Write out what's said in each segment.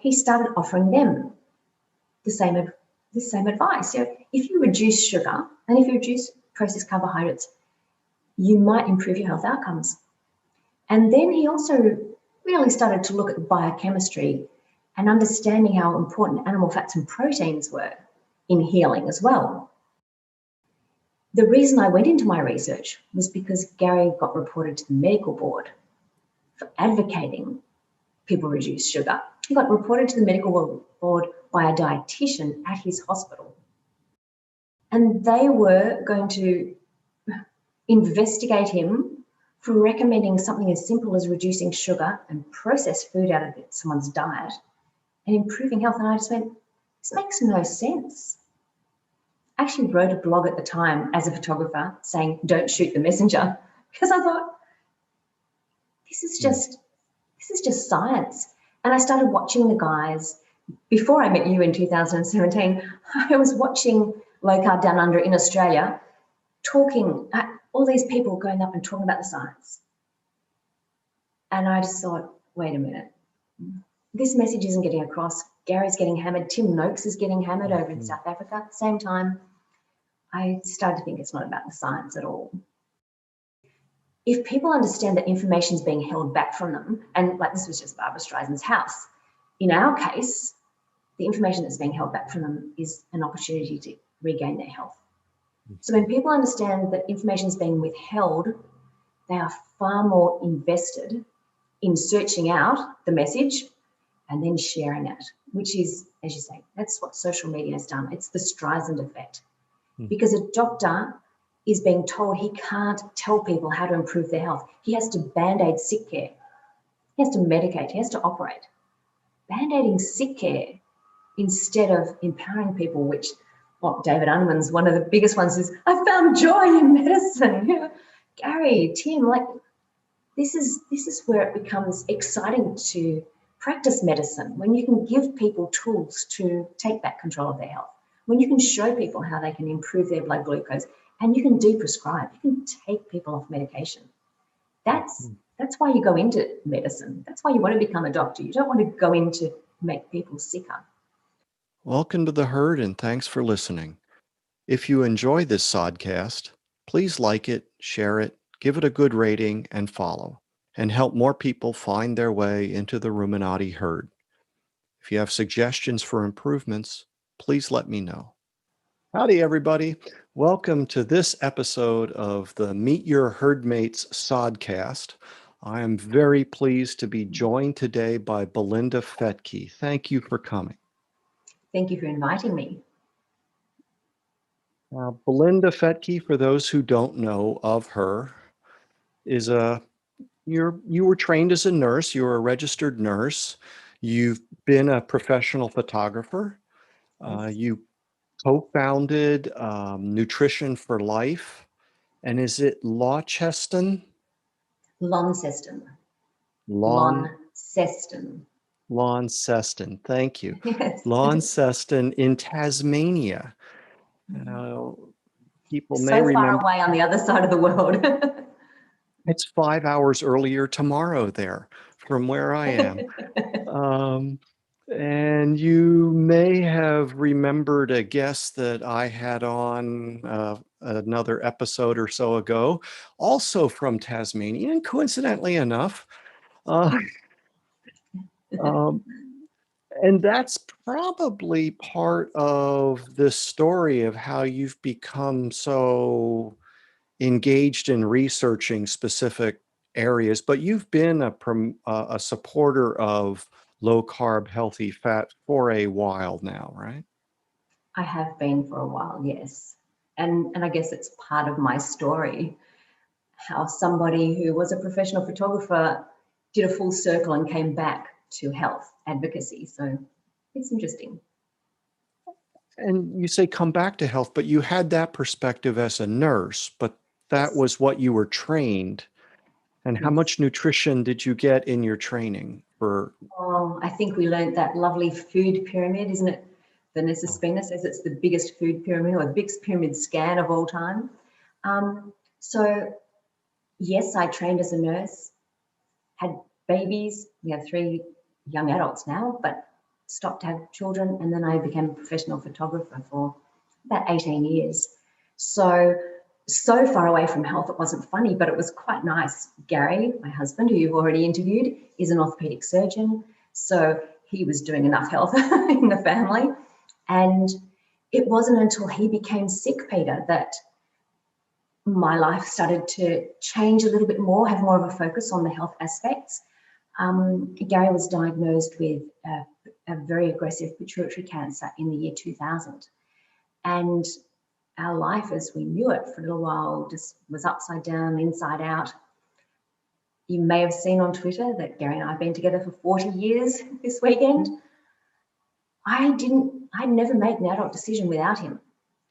he started offering them the same advice. So if you reduce sugar and if you reduce processed carbohydrates, you might improve your health outcomes. And then he also really started to look at biochemistry and understanding how important animal fats and proteins were in healing as well. The reason I went into my research was because Gary got reported to the medical board for advocating people reduce sugar. He got reported to the medical board by a dietitian at his hospital. And they were going to investigate him for recommending something as simple as reducing sugar and processed food out of someone's diet and improving health. And I just went, this makes no sense. I actually wrote a blog at the time as a photographer saying, don't shoot the messenger, because I thought, this is just science. And I started watching the guys. Before I met you in 2017, I was watching Low Carb Down Under in Australia, talking, all these people going up and talking about the science. And I just thought, wait a minute, this message isn't getting across. Gary's getting hammered. Tim Noakes is getting hammered over in South Africa at the same time. I started to think it's not about the science at all. If people understand that information is being held back from them, and like this was just Barbara Streisand's house, in our case, the information that's being held back from them is an opportunity to regain their health. So when people understand that information is being withheld, they are far more invested in searching out the message and then sharing it, which is, as you say, that's what social media has done. It's the Streisand effect. Because a doctor is being told he can't tell people how to improve their health. He has to band-aid sick care. He has to medicate. He has to operate. Band-aiding sick care instead of empowering people, which David Unman's one of the biggest ones is, I found joy in medicine. Gary, Tim, like this is where it becomes exciting to practice medicine, when you can give people tools to take back control of their health, when you can show people how they can improve their blood glucose, and you can de-prescribe, you can take people off medication. That's why you go into medicine. That's why you want to become a doctor. You don't want to go in to make people sicker. Welcome to the herd, and thanks for listening. If you enjoy this sodcast, please like it, share it, give it a good rating, and follow, and help more people find their way into the Ruminati herd. If you have suggestions for improvements, please let me know. Howdy, everybody. Welcome to this episode of the Meet Your Herdmates sodcast. I am very pleased to be joined today by Belinda Fettke. Thank you for coming. Thank you for inviting me. Belinda Fettke, for those who don't know of her, is you were trained as a nurse. You were a registered nurse. You've been a professional photographer. Yes. You co-founded Nutrition for Life. And is it Launceston? Launceston. Launceston, thank you. Yes. Launceston in Tasmania. People may so remember. Far away on the other side of the world. It's 5 hours earlier tomorrow there from where I am. And you may have remembered a guest that I had on another episode or so ago, also from Tasmania, and coincidentally enough. And that's probably part of this story of how you've become so engaged in researching specific areas, but you've been a supporter of low carb, healthy fat for a while now, right? I have been for a while, yes. And I guess it's part of my story, how somebody who was a professional photographer did a full circle and came back to health advocacy. So it's interesting. And you say come back to health, but you had that perspective as a nurse, but that was what you were trained. And how much nutrition did you get in your training for? Oh, I think we learned that lovely food pyramid, isn't it? Vanessa Spina says it's the biggest food pyramid or the biggest pyramid scan of all time. So yes, I trained as a nurse, had babies. We have 3 young adults now, but stopped to have children, and then I became a professional photographer for about 18 years. So far away from health, it wasn't funny, but it was quite nice. Gary, my husband, who you've already interviewed, is an orthopedic surgeon. So he was doing enough health in the family. And it wasn't until he became sick, Peter, that my life started to change a little bit more, have more of a focus on the health aspects. Gary was diagnosed with a very aggressive pituitary cancer in the year 2000. And our life as we knew it for a little while just was upside down, inside out. You may have seen on Twitter that Gary and I have been together for 40 years this weekend. I'd never made an adult decision without him.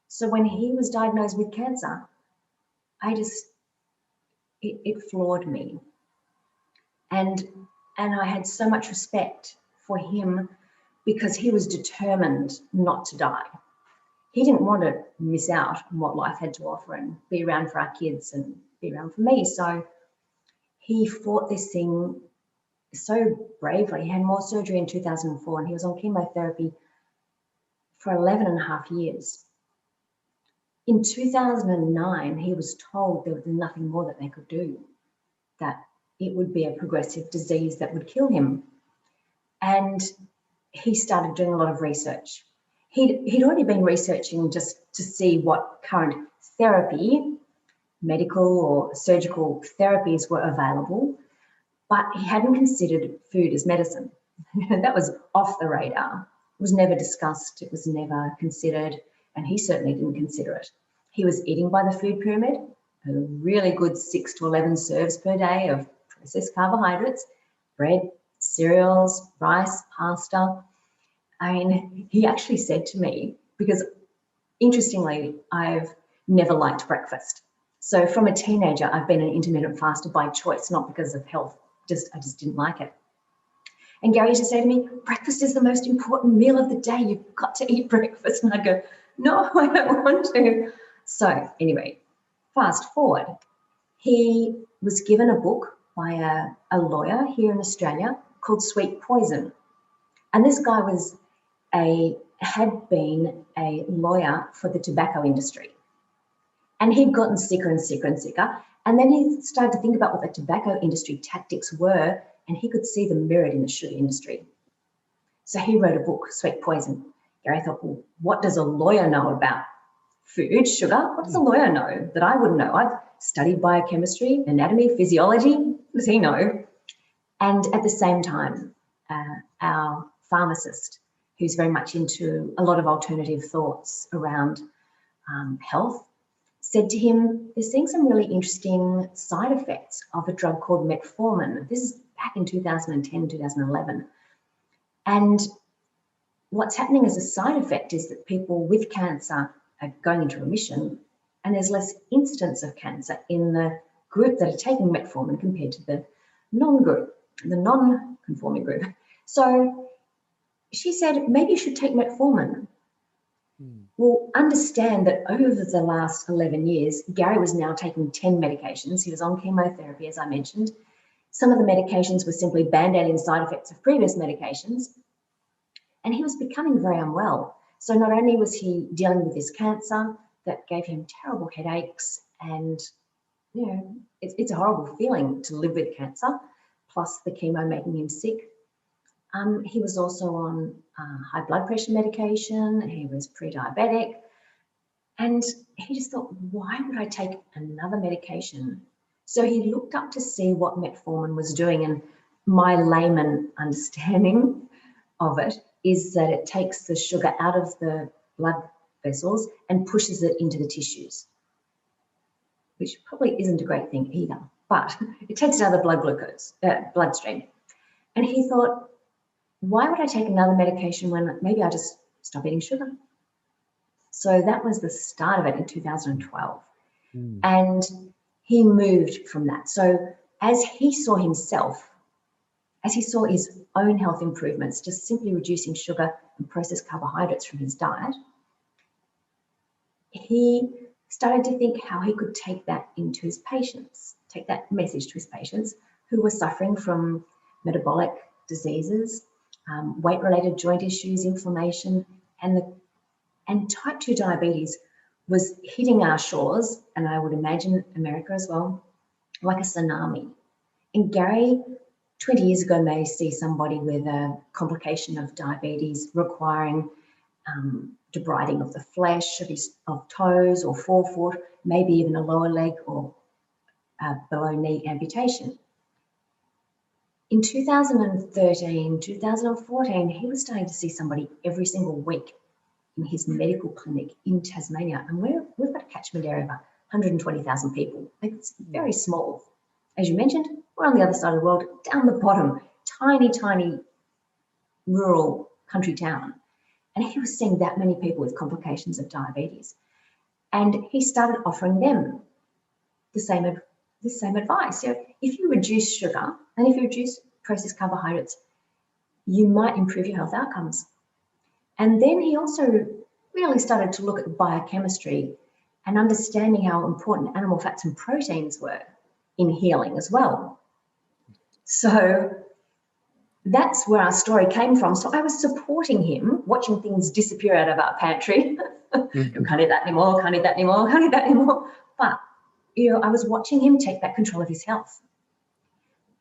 So when he was diagnosed with cancer, it floored me. And I had so much respect for him because he was determined not to die. He didn't want to miss out on what life had to offer and be around for our kids and be around for me. So he fought this thing so bravely. He had more surgery in 2004 and he was on chemotherapy for 11 and a half years. In 2009, he was told there was nothing more that they could do, that it would be a progressive disease that would kill him. And he started doing a lot of research. He'd already been researching just to see what current therapy, medical or surgical therapies were available, but he hadn't considered food as medicine. That was off the radar. It was never discussed, it was never considered, and he certainly didn't consider it. He was eating by the food pyramid, a really good 6 to 11 serves per day of processed carbohydrates, bread, cereals, rice, pasta. I mean, he actually said to me, because interestingly, I've never liked breakfast. So from a teenager, I've been an intermittent faster by choice, not because of health. I just didn't like it. And Gary used to say to me, breakfast is the most important meal of the day. You've got to eat breakfast. And I'd go, no, I don't want to. So anyway, fast forward. He was given a book by a lawyer here in Australia called Sweet Poison. And this guy had been a lawyer for the tobacco industry. And he'd gotten sicker and sicker and sicker. And then he started to think about what the tobacco industry tactics were, and he could see them mirrored in the sugar industry. So he wrote a book, Sweet Poison. Gary thought, well, what does a lawyer know about food, sugar? What does a lawyer know that I wouldn't know? I've studied biochemistry, anatomy, physiology. What does he know? And at the same time, our pharmacist, who's very much into a lot of alternative thoughts around health, said to him, they're seeing some really interesting side effects of a drug called metformin. This is back in 2010, 2011. And what's happening as a side effect is that people with cancer are going into remission, and there's less incidence of cancer in the group that are taking metformin compared to the non-group, the non-conforming group. So she said, maybe you should take metformin. Well, understand that over the last 11 years, Gary was now taking 10 medications. He was on chemotherapy, as I mentioned. Some of the medications were simply band-aiding side effects of previous medications. And he was becoming very unwell. So not only was he dealing with this cancer that gave him terrible headaches, and you know, it's a horrible feeling to live with cancer, plus the chemo making him sick. He was also on high blood pressure medication. He was pre-diabetic. And he just thought, why would I take another medication? So he looked up to see what metformin was doing. And my layman understanding of it is that it takes the sugar out of the blood vessels and pushes it into the tissues, which probably isn't a great thing either, but it takes it out of the bloodstream. And he thought, why would I take another medication when maybe I just stop eating sugar? So that was the start of it in 2012. And he moved from that. So as he saw himself, as he saw his own health improvements, just simply reducing sugar and processed carbohydrates from his diet, he started to think how he could take that into his patients, take that message to his patients who were suffering from metabolic diseases, weight-related joint issues, inflammation, and type 2 diabetes was hitting our shores, and I would imagine America as well, like a tsunami. And Gary, 20 years ago, may see somebody with a complication of diabetes requiring debriding of the flesh of toes or forefoot, maybe even a lower leg or below knee amputation. In 2013, 2014, he was starting to see somebody every single week in his medical clinic in Tasmania. And we've got a catchment area of 120,000 people. Like, it's very small. As you mentioned, we're on the other side of the world, down the bottom, tiny, tiny rural country town. And he was seeing that many people with complications of diabetes. And he started offering them the same advice. So if you reduce sugar and if you reduce processed carbohydrates, you might improve your health outcomes. And then he also really started to look at biochemistry and understanding how important animal fats and proteins were in healing as well. So that's where our story came from. So I was supporting him, watching things disappear out of our pantry. Mm-hmm. Can't eat that anymore, can't eat that anymore, can't eat that anymore. But, I was watching him take back control of his health.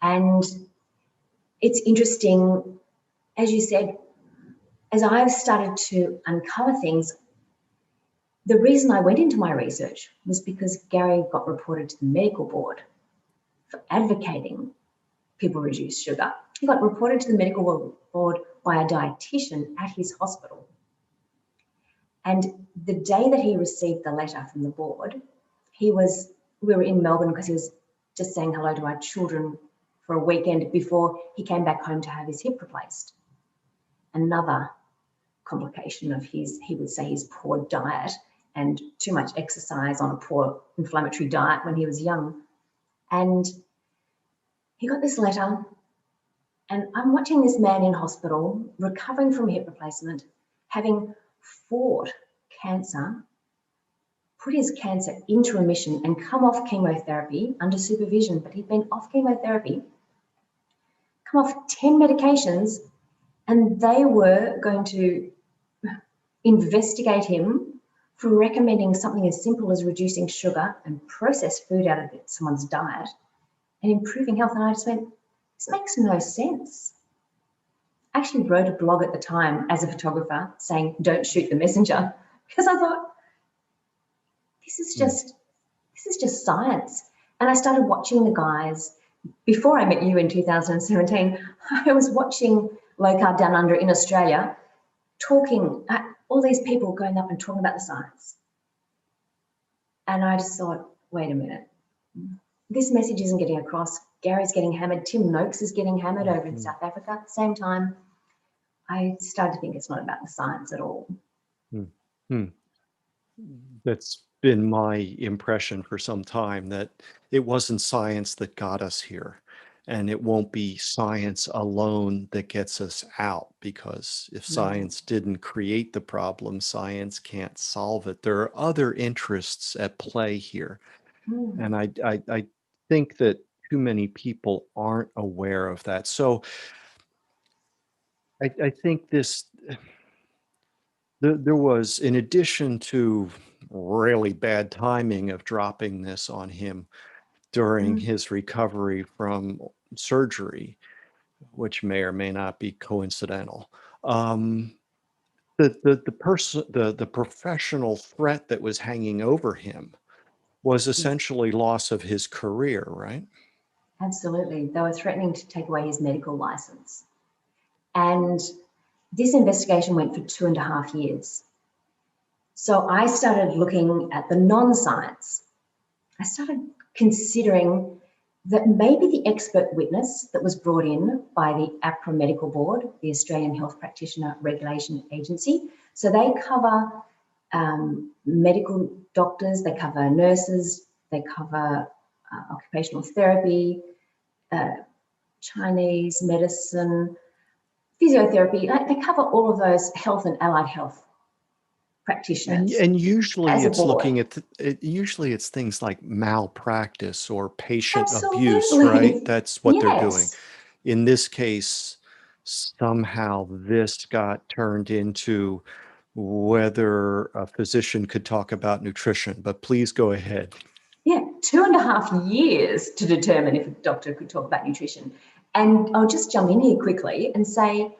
And it's interesting, as you said, as I've started to uncover things, the reason I went into my research was because Gary got reported to the medical board for advocating people reduce sugar. He got reported to the medical board by a dietitian at his hospital. And the day that he received the letter from the board, we were in Melbourne because he was just saying hello to our children for a weekend before he came back home to have his hip replaced. Another complication of he would say his poor diet and too much exercise on a poor inflammatory diet when he was young. And he got this letter, and I'm watching this man in hospital, recovering from hip replacement, having fought cancer, put his cancer into remission and come off chemotherapy under supervision, but he'd been off chemotherapy, come off 10 medications, and they were going to investigate him for recommending something as simple as reducing sugar and processed food out of someone's diet and improving health. And I just went, this makes no sense. I actually wrote a blog at the time as a photographer saying, don't shoot the messenger, because I thought, this is just science. And I started watching the guys. Before I met you in 2017, I was watching Low Carb Down Under in Australia, talking, all these people going up and talking about the science. And I just thought, wait a minute, this message isn't getting across. Gary's getting hammered. Tim Noakes is getting hammered over in South Africa at the same time. I started to think it's not about the science at all. That's been my impression for some time, that it wasn't science that got us here. And it won't be science alone that gets us out, because if science didn't create the problem, science can't solve it. There are other interests at play here. And I think that too many people aren't aware of that. So I think there was, in addition to really bad timing of dropping this on him during his recovery from surgery, which may or may not be coincidental. The professional threat that was hanging over him was essentially loss of his career, right? Absolutely. They were threatening to take away his medical license. And this investigation went for 2.5 years. So I started looking at the non-science. I started considering that maybe the expert witness that was brought in by the AHPRA Medical Board, the Australian Health Practitioner Regulation Agency, so they cover medical doctors, they cover nurses, they cover occupational therapy, Chinese medicine, physiotherapy, they cover all of those health and allied health practitioners. And usually it's looking at usually it's things like malpractice or patient abuse, right? That's what they're doing. In this case, somehow this got turned into whether a physician could talk about nutrition, but please go ahead. Yeah, 2.5 years to determine if a doctor could talk about nutrition. And I'll just jump in here quickly and say,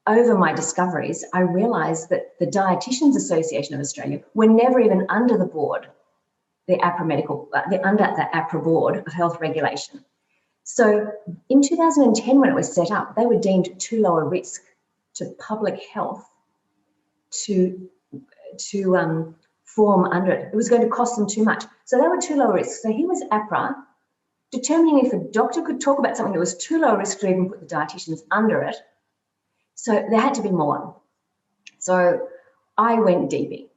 over my discoveries, I realised that the Dietitians Association of Australia were never even under the board, the AHPRA board of health regulation. So in 2010, when it was set up, they were deemed too low a risk to public health to form under it. It was going to cost them too much. So they were too low risk. So here was AHPRA determining if a doctor could talk about something that was too low risk to even put the dietitians under it. So there had to be more. So I went digging,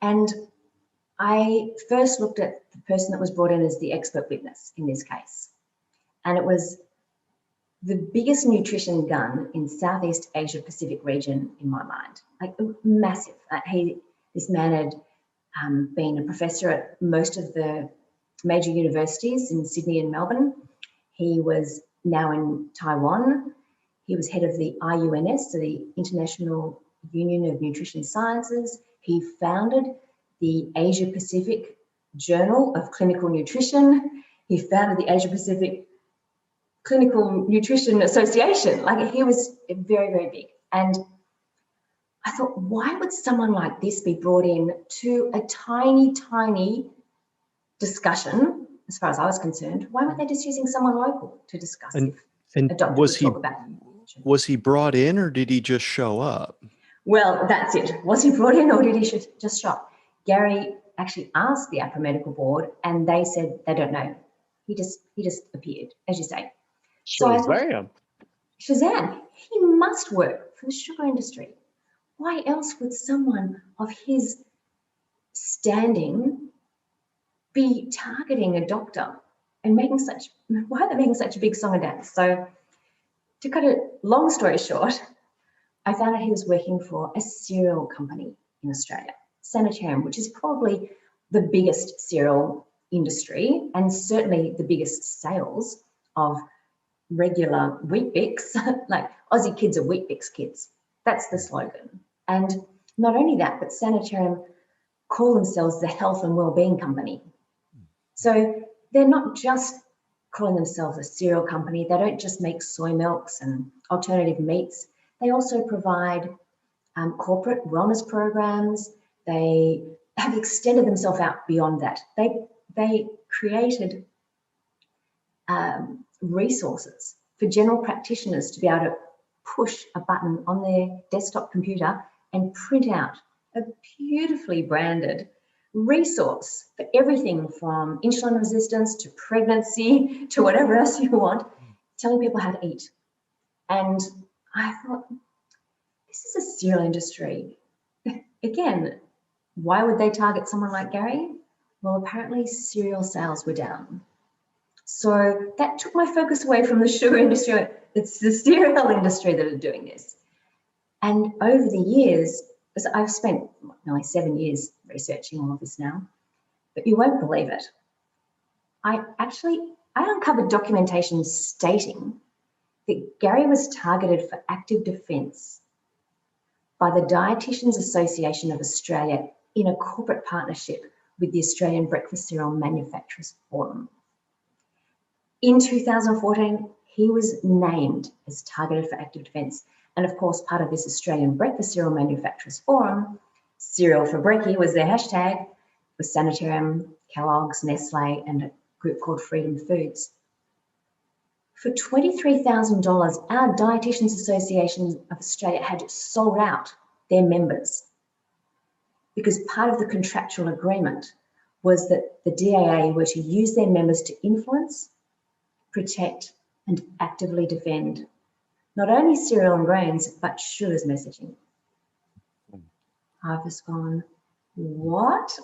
and I first looked at the person that was brought in as the expert witness in this case. And it was the biggest nutrition gun in Southeast Asia Pacific region in my mind, like massive. This man had been a professor at most of the major universities in Sydney and Melbourne. He was now in Taiwan. He was head of the IUNS, so the International Union of Nutrition Sciences. He founded the Asia Pacific Journal of Clinical Nutrition. He founded the Asia Pacific Clinical Nutrition Association. Like, he was very, very big. And I thought, why would someone like this be brought in to a tiny, tiny discussion, as far as I was concerned? Why weren't they just using someone local to discuss if a doctor would talk about it? Was he brought in, or did he just show up? Well, that's it. Was he brought in, or did he just show up? Gary actually asked the AHPRA medical board, and they said they don't know. He just appeared, as you say. Shazam! Shazam! He must work for the sugar industry. Why else would someone of his standing be targeting a doctor and why are they making such a big song and dance? So, to cut a long story short, I found out he was working for a cereal company in Australia, Sanitarium, which is probably the biggest cereal industry and certainly the biggest sales of regular Weet-Bix. Like, Aussie kids are Weet-Bix kids. That's the slogan. And not only that, but Sanitarium call themselves the health and wellbeing company. So they're not just calling themselves a cereal company. They don't just make soy milks and alternative meats. They also provide corporate wellness programs. They have extended themselves out beyond that. They created resources for general practitioners to be able to push a button on their desktop computer and print out a beautifully branded resource for everything from insulin resistance to pregnancy to whatever else you want, telling people how to eat. And I thought, this is a cereal industry. Again, why would they target someone like Gary? Well, apparently cereal sales were down. So that took my focus away from the sugar industry. It's the cereal industry that are doing this. And over the years, I've spent nearly 7 years researching all of this now, but you won't believe it. I uncovered documentation stating that Gary was targeted for active defence by the Dietitians Association of Australia in a corporate partnership with the Australian Breakfast Cereal Manufacturers Forum. In 2014, he was named as targeted for active defence. And of course, part of this Australian Breakfast Cereal Manufacturers Forum, cereal for brekkie was their hashtag, was Sanitarium, Kellogg's, Nestle, and a group called Freedom Foods. For $23,000, our Dietitians Association of Australia had sold out their members because part of the contractual agreement was that the DAA were to use their members to influence, protect, and actively defend not only cereal and grains, but sugars messaging. I've just gone, what?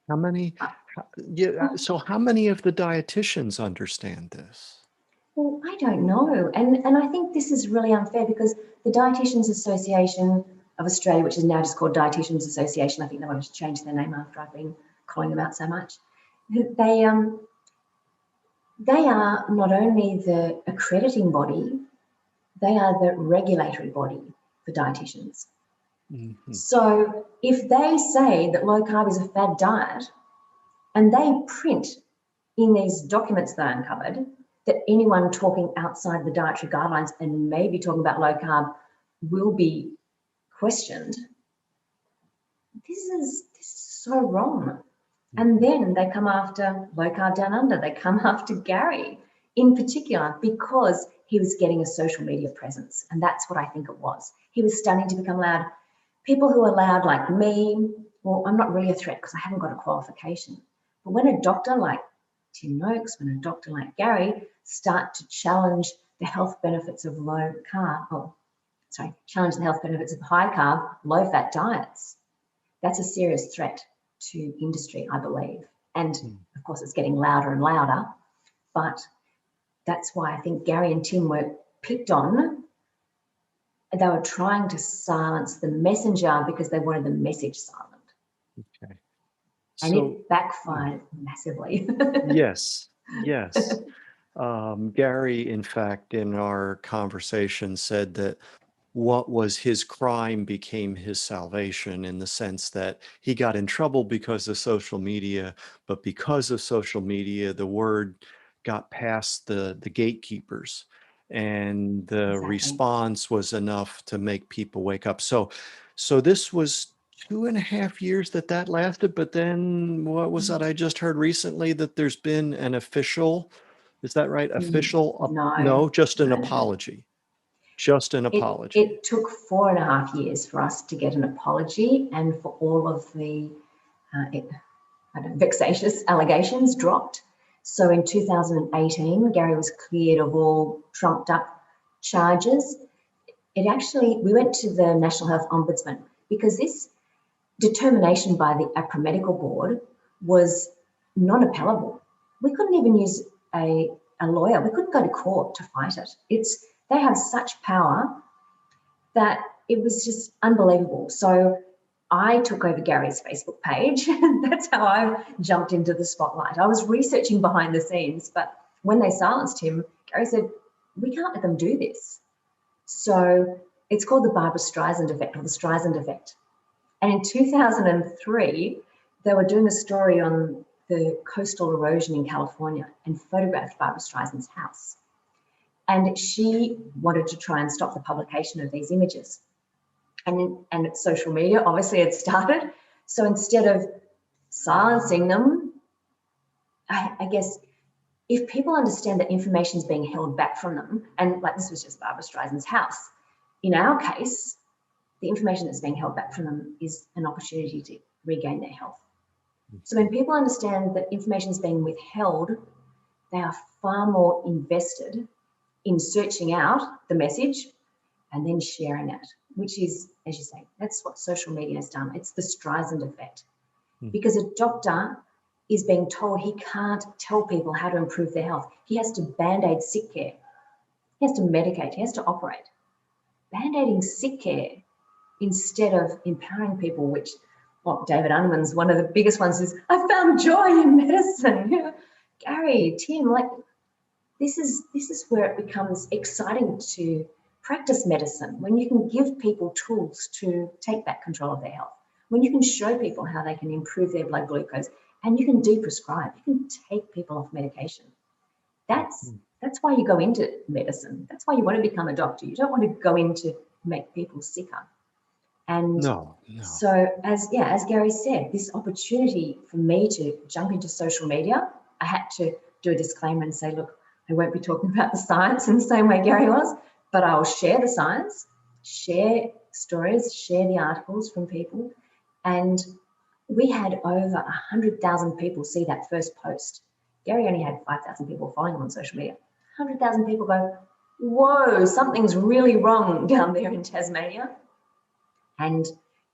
How many of the dietitians understand this? Well, I don't know. And I think this is really unfair because the Dietitians Association of Australia, which is now just called Dietitians Association, I think they wanted to change their name after I've been calling them out so much. They are not only the accrediting body, they are the regulatory body for dietitians. Mm-hmm. So if they say that low carb is a fad diet, and they print in these documents that I uncovered that anyone talking outside the dietary guidelines and maybe talking about low carb will be questioned, this is so wrong. And then they come after Low Carb Down Under. They come after Gary in particular because he was getting a social media presence. And that's what I think it was. He was starting to become loud. People who are loud like me, well, I'm not really a threat because I haven't got a qualification. But when a doctor like Tim Noakes, when a doctor like Gary start to challenge the health benefits of low carb, challenge the health benefits of high carb, low fat diets, that's a serious threat to industry, I believe. And of course, it's getting louder and louder. But that's why I think Gary and Tim were picked on. They were trying to silence the messenger because they wanted the message silent. Okay. And it backfired massively. Yes. Gary, in fact, in our conversation said that what was his crime became his salvation, in the sense that he got in trouble because of social media, but because of social media, the word got past the gatekeepers, and the Exactly. response was enough to make people wake up. So this was 2.5 years that lasted, but then what was that I just heard recently, that there's been an official, is that right? Official? No, just an apology. Just an apology. It took 4.5 years for us to get an apology and for all of the vexatious allegations dropped. So in 2018, Gary was cleared of all trumped up charges. We went to the National Health Ombudsman because this determination by the AHPRA Medical Board was non-appellable. We couldn't even use a lawyer. We couldn't go to court to fight it. They have such power that it was just unbelievable. So I took over Gary's Facebook page, and that's how I jumped into the spotlight. I was researching behind the scenes, but when they silenced him, Gary said, we can't let them do this. So it's called the Barbara Streisand effect, or the Streisand effect. And in 2003, they were doing a story on the coastal erosion in California and photographed Barbara Streisand's house. And she wanted to try and stop the publication of these images. And social media obviously had started. So instead of silencing them, I guess if people understand that information is being held back from them, and like this was just Barbara Streisand's house, in our case, the information that's being held back from them is an opportunity to regain their health. So when people understand that information is being withheld, they are far more invested in searching out the message and then sharing it, which is, as you say, that's what social media has done. It's the Streisand effect. Because a doctor is being told he can't tell people how to improve their health. He has to band-aid sick care. He has to medicate. He has to operate. Band-aiding sick care instead of empowering people, which, David Unwin's one of the biggest ones is, I found joy in medicine. Gary, Tim, this is where it becomes exciting to practice medicine, when you can give people tools to take back control of their health, when you can show people how they can improve their blood glucose, and you can de-prescribe, you can take people off medication. That's why you go into medicine. That's why you want to become a doctor. You don't want to go in to make people sicker. And so as Gary said, this opportunity for me to jump into social media, I had to do a disclaimer and say, look, I won't be talking about the science in the same way Gary was, but I'll share the science, share stories, share the articles from people. And we had over 100,000 people see that first post. Gary only had 5,000 people following him on social media. 100,000 people go, whoa, something's really wrong down there in Tasmania. And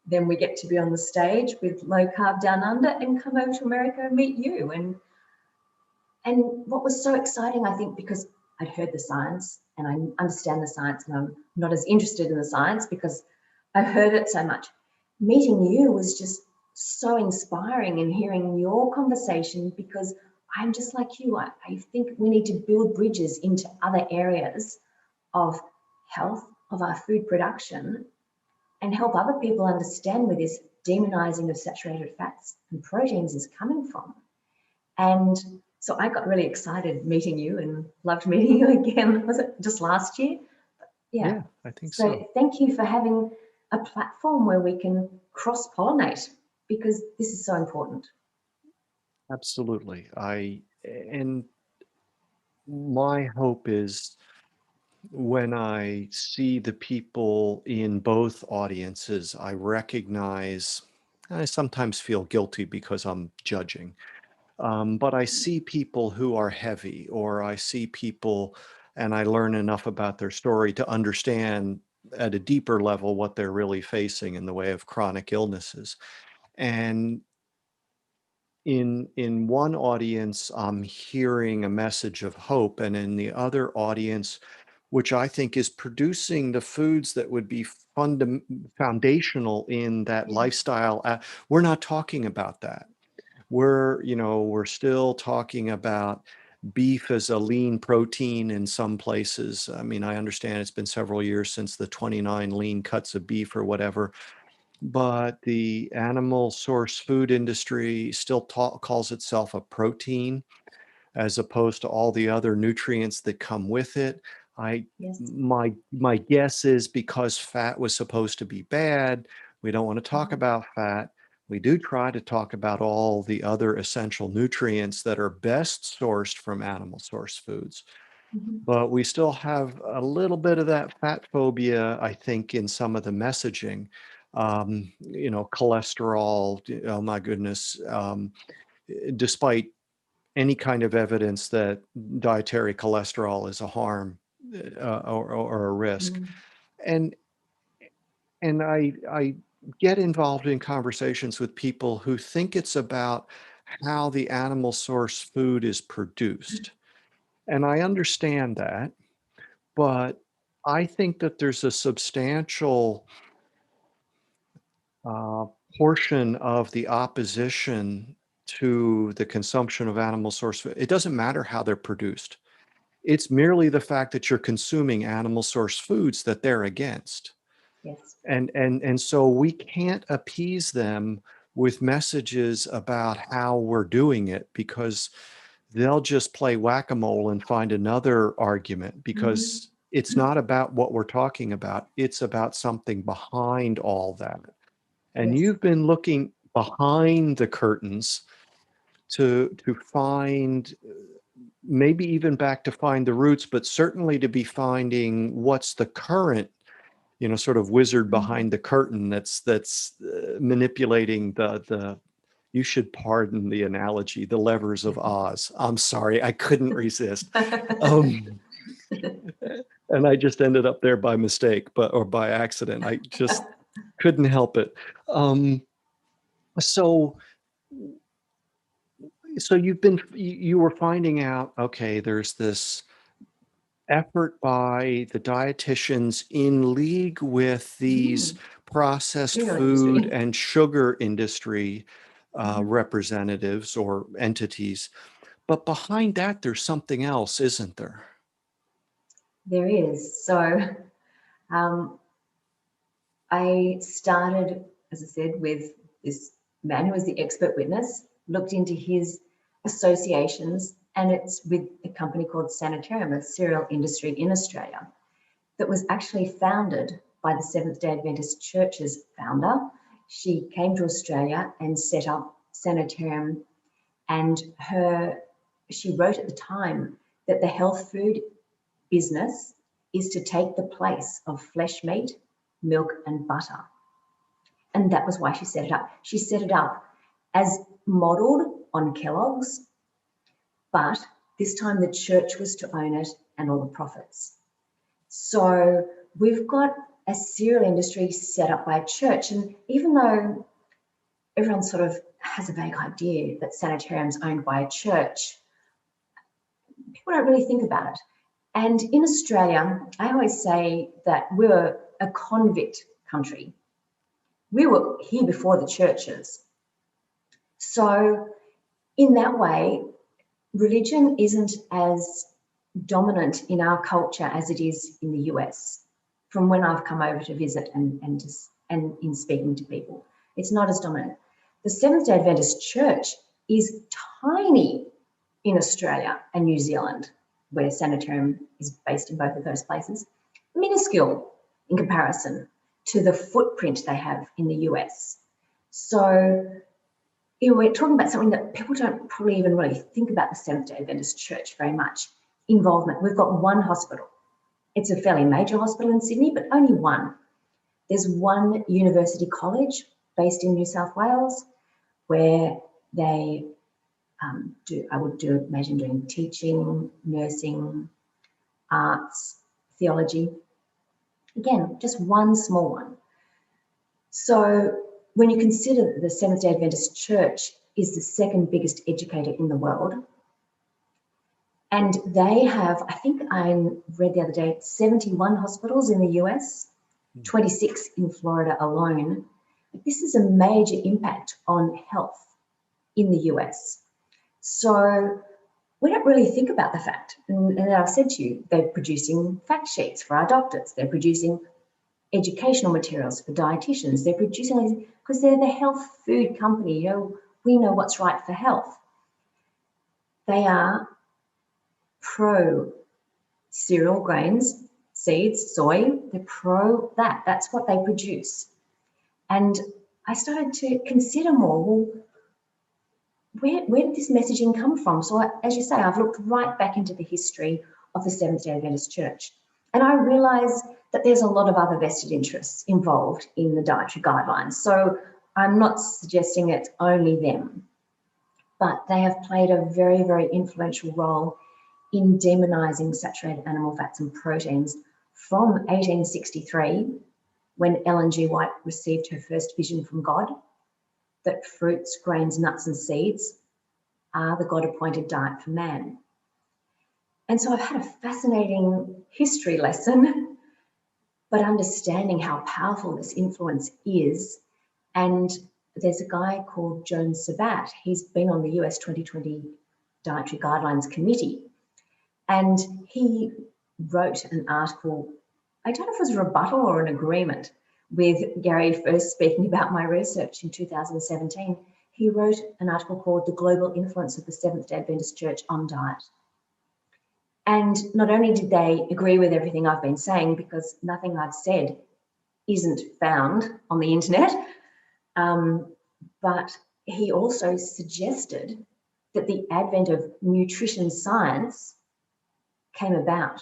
then we get to be on the stage with Low Carb Down Under and come over to America and meet you. And what was so exciting, I think, because I'd heard the science and I understand the science, and I'm not as interested in the science because I've heard it so much. Meeting you was just so inspiring, and hearing your conversation, because I'm just like you. I think we need to build bridges into other areas of health, of our food production, and help other people understand where this demonizing of saturated fats and proteins is coming from. And so I got really excited meeting you and loved meeting you again. Was it just last year? Yeah, I think so. Thank you for having a platform where we can cross-pollinate, because this is so important. Absolutely. And my hope is when I see the people in both audiences, I recognize, I sometimes feel guilty because I'm judging, but I see people who are heavy, or I see people and I learn enough about their story to understand at a deeper level what they're really facing in the way of chronic illnesses. And in one audience, I'm hearing a message of hope, and in the other audience, which I think is producing the foods that would be foundational in that lifestyle, we're not talking about that. We're still talking about beef as a lean protein in some places. I mean, I understand it's been several years since the 29 lean cuts of beef or whatever, but the animal source food industry still calls itself a protein as opposed to all the other nutrients that come with it. My guess is because fat was supposed to be bad, we don't want to talk about fat. We do try to talk about all the other essential nutrients that are best sourced from animal source foods. But we still have a little bit of that fat phobia, I think, in some of the messaging. Cholesterol, oh my goodness, despite any kind of evidence that dietary cholesterol is a harm or a risk. And I get involved in conversations with people who think it's about how the animal source food is produced. And I understand that, but I think that there's a substantial portion of the opposition to the consumption of animal source food. It doesn't matter how they're produced. It's merely the fact that you're consuming animal source foods that they're against. Yes. And so we can't appease them with messages about how we're doing it, because they'll just play whack-a-mole and find another argument, because it's not about what we're talking about. It's about something behind all that. And you've been looking behind the curtains to find, maybe even back to find the roots, but certainly to be finding what's the current, sort of wizard behind the curtain that's manipulating the you should pardon the analogy, the levers of Oz. I'm sorry, I couldn't resist. And I just ended up there by mistake, or by accident. I just couldn't help it. So you were finding out, okay, there's this effort by the dietitians in league with these processed food and sugar industry representatives or entities. But behind that, there's something else, isn't there? There is. So I started, as I said, with this man who was the expert witness, looked into his associations, and it's with a company called Sanitarium, a cereal industry in Australia, that was actually founded by the Seventh-day Adventist Church's founder. She came to Australia and set up Sanitarium, and she wrote at the time that the health food business is to take the place of flesh meat, milk and butter. And that was why she set it up. She set it up as modeled on Kellogg's, but this time the church was to own it and all the profits. So we've got a cereal industry set up by a church. And even though everyone sort of has a vague idea that Sanitarium's owned by a church, people don't really think about it. And in Australia, I always say that we're a convict country. We were here before the churches. So in that way, religion isn't as dominant in our culture as it is in the US. From when I've come over to visit and in speaking to people, it's not as dominant. The Seventh-day Adventist Church is tiny in Australia and New Zealand, where Sanitarium is based in both of those places, minuscule in comparison to the footprint they have in the US. So, we're talking about something that people don't probably even really think about the Seventh-day Adventist Church very much. Involvement. We've got one hospital. It's a fairly major hospital in Sydney, but only one. There's one university college based in New South Wales where they imagine doing teaching, nursing, arts, theology. Again, just one small one. So when you consider that the Seventh-day Adventist Church is the second biggest educator in the world, and they have, I think I read the other day, 71 hospitals in the US, 26 in Florida alone. This is a major impact on health in the US. So we don't really think about the fact, and I've said to you, they're producing fact sheets for our doctors, they're producing educational materials for dietitians, they're producing, because they're the health food company, we know what's right for health. They are pro cereal grains, seeds, soy, they're pro that. That's what they produce. And I started to consider more, well, where did this messaging come from? So as you say, I've looked right back into the history of the Seventh-day Adventist Church. And I realised that there's a lot of other vested interests involved in the dietary guidelines. So I'm not suggesting it's only them, but they have played a very, very influential role in demonising saturated animal fats and proteins from 1863, when Ellen G. White received her first vision from God, that fruits, grains, nuts and seeds are the God-appointed diet for man. And so I've had a fascinating history lesson, but understanding how powerful this influence is. And there's a guy called Joan Sabat. He's been on the US 2020 Dietary Guidelines Committee. And he wrote an article, I don't know if it was a rebuttal or an agreement with Gary first speaking about my research in 2017. He wrote an article called The Global Influence of the Seventh-day Adventist Church on Diet. And not only did they agree with everything I've been saying, because nothing I've said isn't found on the internet, but he also suggested that the advent of nutrition science came about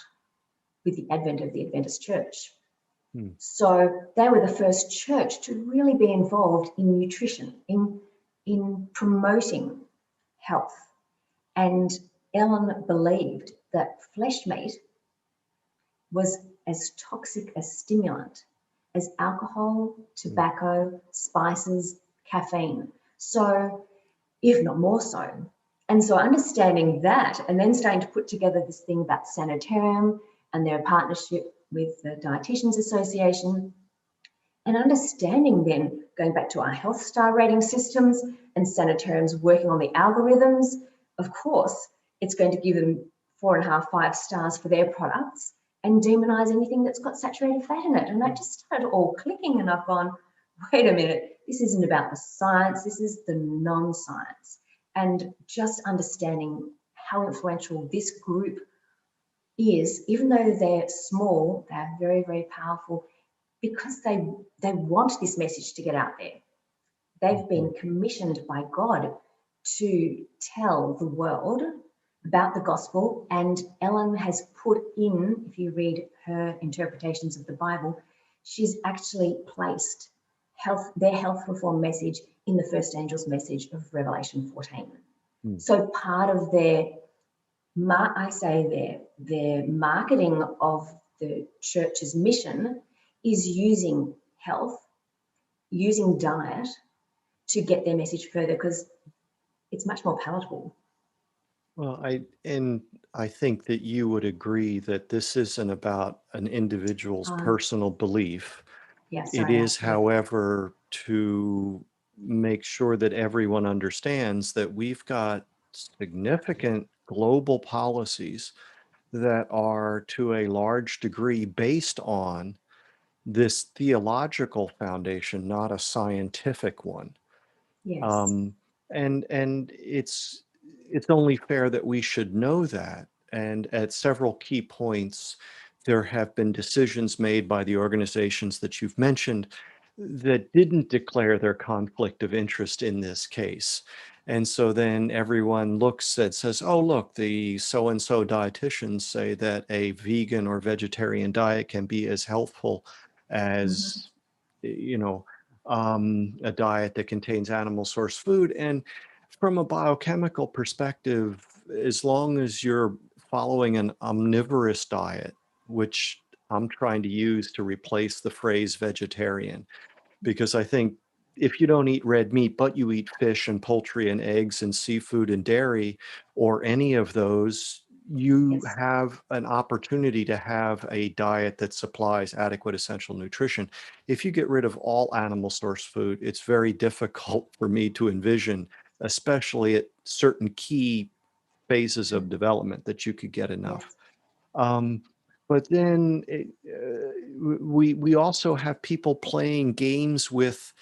with the advent of the Adventist Church. So they were the first church to really be involved in nutrition, in promoting health. And Ellen believed that flesh meat was as toxic a stimulant as alcohol, tobacco, spices, caffeine. So, if not more so. And so understanding that, and then starting to put together this thing about Sanitarium and their partnership with the Dietitians Association, and understanding then, going back to our health star rating systems and Sanitarium's working on the algorithms, of course, it's going to give them 4.5, 5 stars for their products and demonize anything that's got saturated fat in it. And that just started all clicking, and I've gone, wait a minute, this isn't about the science, this is the non-science. And just understanding how influential this group is, even though they're small, they're very, very powerful because they want this message to get out there. They've been commissioned by God to tell the world about the gospel, and Ellen has put in, if you read her interpretations of the Bible, she's actually placed their health reform message in the first angel's message of Revelation 14. So part of their marketing of the church's mission is using health, using diet to get their message further, because it's much more palatable. Well, I think that you would agree that this isn't about an individual's personal belief. It is, however, to make sure that everyone understands that we've got significant global policies that are to a large degree based on this theological foundation, not a scientific one. Yes. Um, and it's only fair that we should know that. And at several key points, there have been decisions made by the organizations that you've mentioned that didn't declare their conflict of interest in this case. And so then everyone looks and says, oh, look, the so-and-so dietitians say that a vegan or vegetarian diet can be as healthful Hmm. as, you know, a diet that contains animal source food. And from a biochemical perspective, as long as you're following an omnivorous diet, which I'm trying to use to replace the phrase vegetarian, because I think if you don't eat red meat, but you eat fish and poultry and eggs and seafood and dairy or any of those, you Yes. have an opportunity to have a diet that supplies adequate essential nutrition. If you get rid of all animal source food, it's very difficult for me to envision, especially at certain key phases of Mm. development, that you could get enough. Yes. Um, but then we also have people playing games with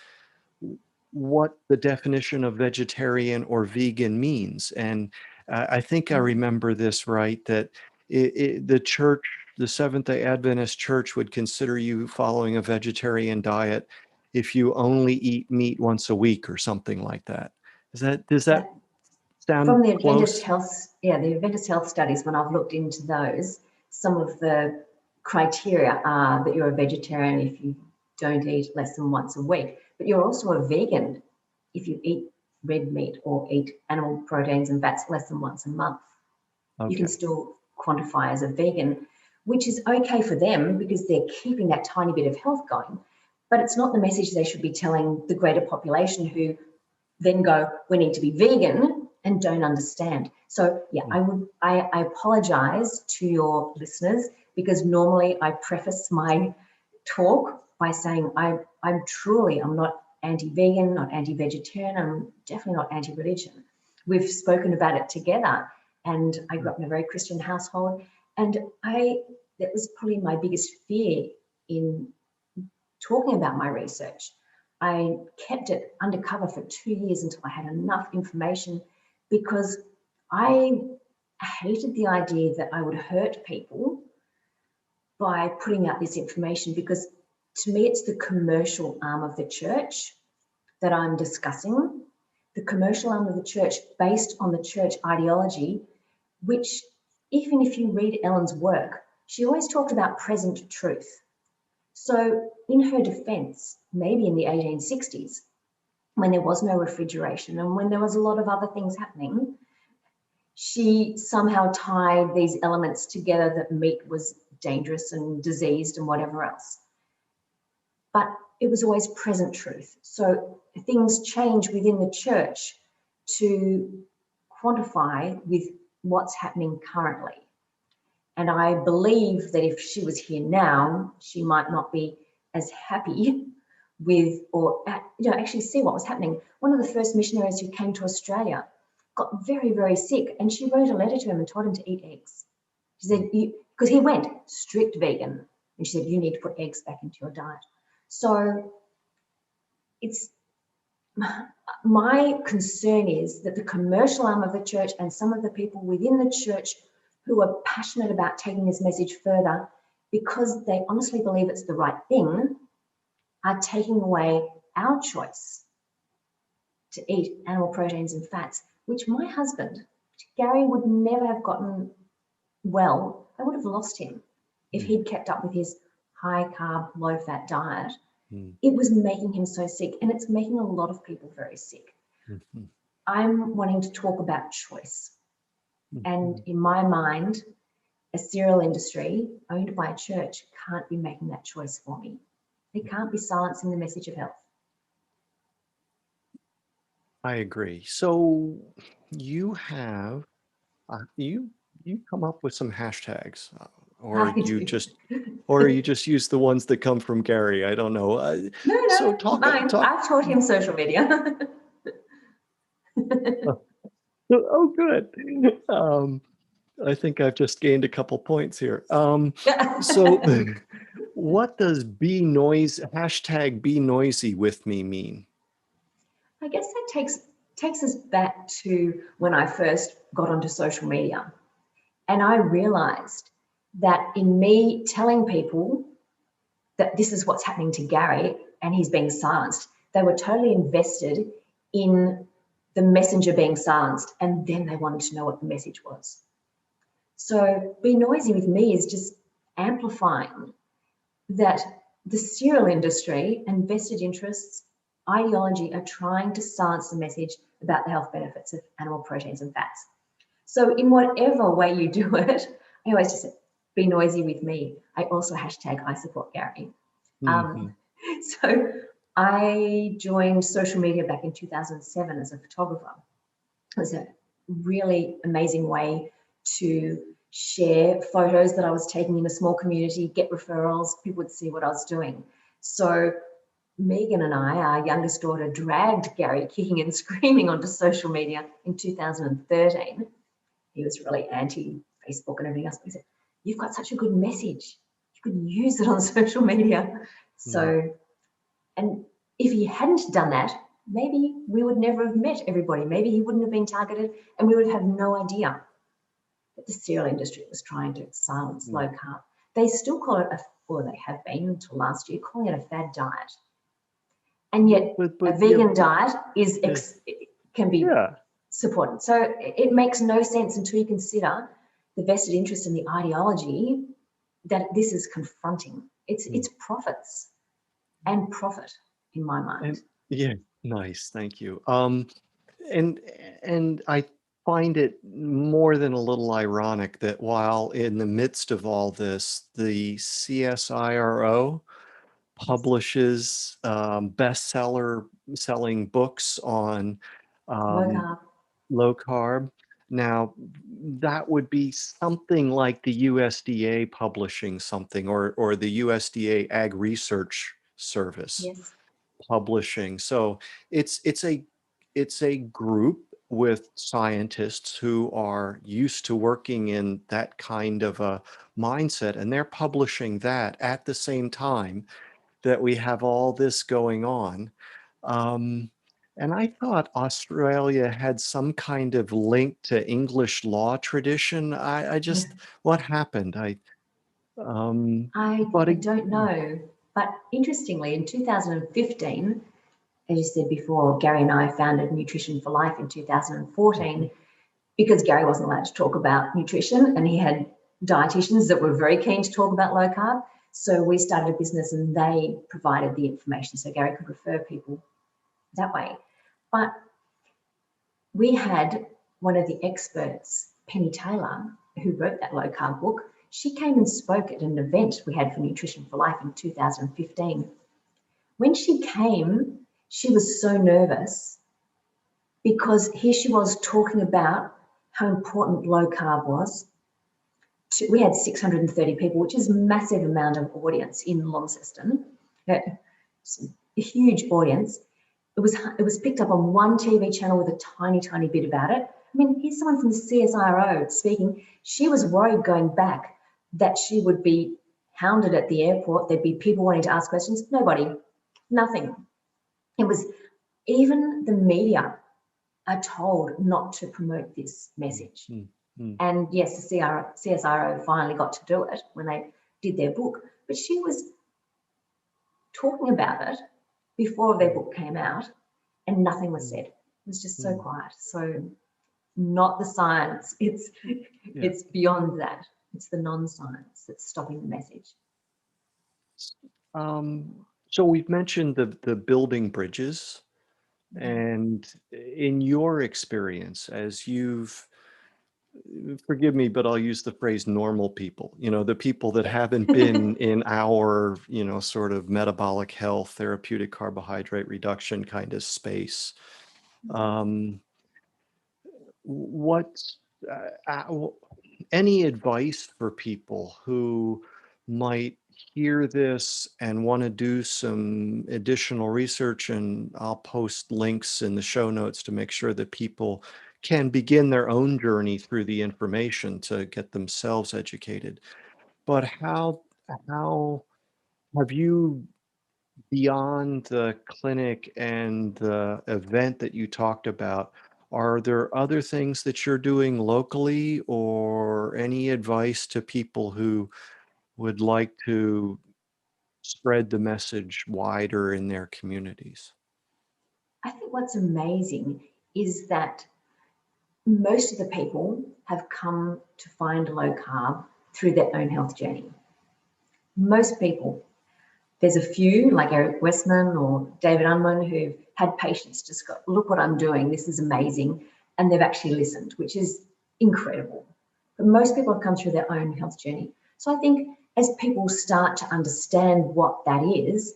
what the definition of vegetarian or vegan means. And I think I Mm. remember this right, that the church, the Seventh-day Adventist church, would consider you following a vegetarian diet if you only eat meat once a week or something like that. Does that That sound from the Adventist close? health, yeah, the Adventist health studies, when I've looked into those, some of the criteria are that you're a vegetarian if you don't eat less than once a week, but you're also a vegan if you eat red meat or eat animal proteins and fats less than once a month. You Okay. can still quantify as a vegan, which is okay for them because they're keeping that tiny bit of health going. But it's not the message they should be telling the greater population, who then go, we need to be vegan, and don't understand. So yeah, I apologize to your listeners, because normally I preface my talk by saying I'm not anti-vegan, not anti-vegetarian, I'm definitely not anti-religion. We've spoken about it together, and I grew up in a very Christian household, and that was probably my biggest fear in talking about my research. I kept it undercover for 2 years until I had enough information, because I hated the idea that I would hurt people by putting out this information, because to me it's the commercial arm of the church that I'm discussing, the commercial arm of the church based on the church ideology, which, even if you read Ellen's work, she always talked about present truth. So in her defense, maybe in the 1860s, when there was no refrigeration and when there was a lot of other things happening, she somehow tied these elements together, that meat was dangerous and diseased and whatever else. But it was always present truth. So things change within the church to quantify with what's happening currently. And I believe that if she was here now, she might not be as happy with, or actually see what was happening. One of the first missionaries who came to Australia got very, very sick, and she wrote a letter to him and told him to eat eggs. She said, because he went strict vegan, and she said, you need to put eggs back into your diet. So it's, my concern is that the commercial arm of the church and some of the people within the church who are passionate about taking this message further, because they honestly believe it's the right thing, are taking away our choice to eat animal proteins and fats, which my husband, Gary, would never have gotten well. I would have lost him if he'd kept up with his high carb, low fat diet. It was making him so sick, and it's making a lot of people very sick. I'm wanting to talk about choice. And in my mind, a cereal industry owned by a church can't be making that choice for me. They can't be silencing the message of health. I agree. So you have you come up with some hashtags, I do. or you just use the ones that come from Gary. I don't know. So No, mine. talk. I've taught him social media. Oh, good. I think I've just gained a couple points here. So what does hashtag be noisy with me mean? I guess that takes us back to when I first got onto social media. And I realized that in me telling people that this is what's happening to Gary and he's being silenced, they were totally invested in the messenger being silenced, and then they wanted to know what the message was. So be noisy with me is just amplifying that the cereal industry and vested interests, ideology are trying to silence the message about the health benefits of animal proteins and fats. So in whatever way you do it, I always just say, be noisy with me. I also hashtag I support Gary. Mm-hmm. So I joined social media back in 2007 as a photographer. It was a really amazing way to share photos that I was taking in a small community, get referrals, people would see what I was doing. So Megan and I, our youngest daughter, dragged Gary kicking and screaming onto social media in 2013. He was really anti-Facebook and everything else. But he said, you've got such a good message. You could use it on social media. So, and if he hadn't done that, maybe we would never have met everybody. Maybe he wouldn't have been targeted and we would have no idea that the cereal industry was trying to silence low carb. They still call it, or they have been until last year, calling it a fad diet. And yet a vegan diet can be supported. So it makes no sense until you consider the vested interest in the ideology that this is confronting. It's profits and profit in my mind. Nice, thank you. And I find it more than a little ironic that while in the midst of all this, the CSIRO publishes bestseller selling books on low carb. Now, that would be something like the USDA publishing something, or the USDA Ag Research Service publishing. So it's a group with scientists who are used to working in that kind of a mindset, and they're publishing that at the same time that we have all this going on. And I thought Australia had some kind of link to English law tradition. I just, what happened? I don't know. But interestingly, in 2015, as you said before, Gary and I founded Nutrition for Life in 2014 because Gary wasn't allowed to talk about nutrition and he had dietitians that were very keen to talk about low carb. So we started a business and they provided the information so Gary could refer people that way. But we had one of the experts, Penny Taylor, who wrote that low carb book. She came and spoke at an event we had for Nutrition for Life in 2015. When she came, she was so nervous because here she was talking about how important low carb was. We had 630 people, which is a massive amount of audience in Launceston, a huge audience. It was picked up on one TV channel with a tiny, tiny bit about it. I mean, here's someone from the CSIRO speaking. She was worried going back that she would be hounded at the airport. There'd be people wanting to ask questions. Nobody, nothing. It was, even the media are told not to promote this message. And yes, the CSIRO finally got to do it when they did their book, but she was talking about it before their book came out and nothing was said. It was just so quiet. So not the science, it's beyond that. It's the non-science that's stopping the message. So we've mentioned the building bridges, and in your experience, as you've, forgive me, but I'll use the phrase normal people, the people that haven't been in our, sort of metabolic health, therapeutic carbohydrate reduction kind of space. Any advice for people who might hear this and want to do some additional research? And I'll post links in the show notes to make sure that people can begin their own journey through the information to get themselves educated. But how have you, beyond the clinic and the event that you talked about, are there other things that you're doing locally, or any advice to people who would like to spread the message wider in their communities? I think what's amazing is that most of the people have come to find low carb through their own health journey. Most people. There's a few like Eric Westman or David Unwin who've had patients just go, look what I'm doing, this is amazing. And they've actually listened, which is incredible. But most people have come through their own health journey. So I think as people start to understand what that is,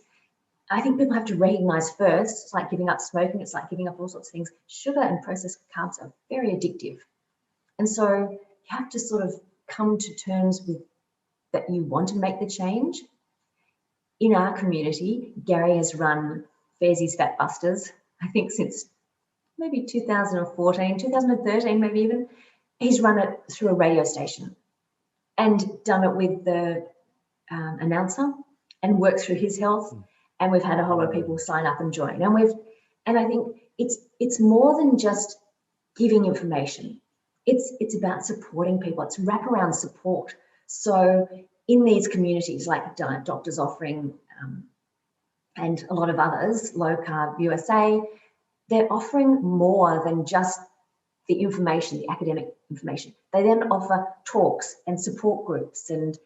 I think people have to recognize first, it's like giving up smoking, it's like giving up all sorts of things. Sugar and processed carbs are very addictive. And so you have to sort of come to terms with that you want to make the change. In our community, Gary has run Fairsies Fat Busters, I think since maybe 2014, 2013, maybe even. He's run it through a radio station and done it with the announcer and worked through his health. And we've had a whole lot of people sign up and join. And I think it's more than just giving information. It's about supporting people. It's wraparound support. So in these communities like Diet Doctors Offering and a lot of others, Low Carb USA, they're offering more than just the information, the academic information. They then offer talks and support groups. And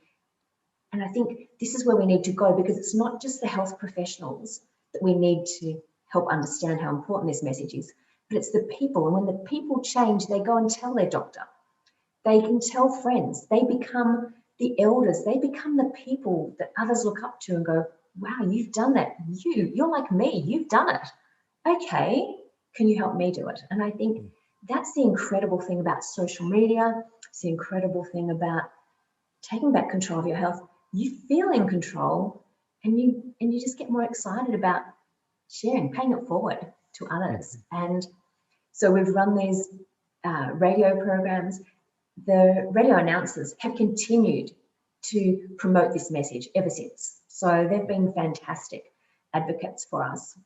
I think this is where we need to go, because it's not just the health professionals that we need to help understand how important this message is, but it's the people. And when the people change, they go and tell their doctor. They can tell friends. They become the elders. They become the people that others look up to and go, wow, you've done that. You're like me. You've done it. Okay, can you help me do it? And I think that's the incredible thing about social media. It's the incredible thing about taking back control of your health. You feel in control, and you just get more excited about sharing, paying it forward to others. And so we've run these radio programs. The radio announcers have continued to promote this message ever since. So they've been fantastic advocates for us.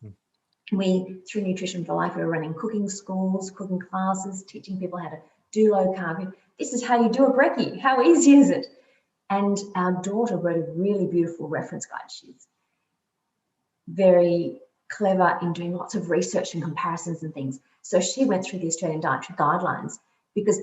We, through Nutrition for Life, we're running cooking schools, cooking classes, teaching people how to do low carb. This is how you do a brekkie. How easy is it? And our daughter wrote a really beautiful reference guide. She's very clever in doing lots of research and comparisons and things. So she went through the Australian Dietary Guidelines, because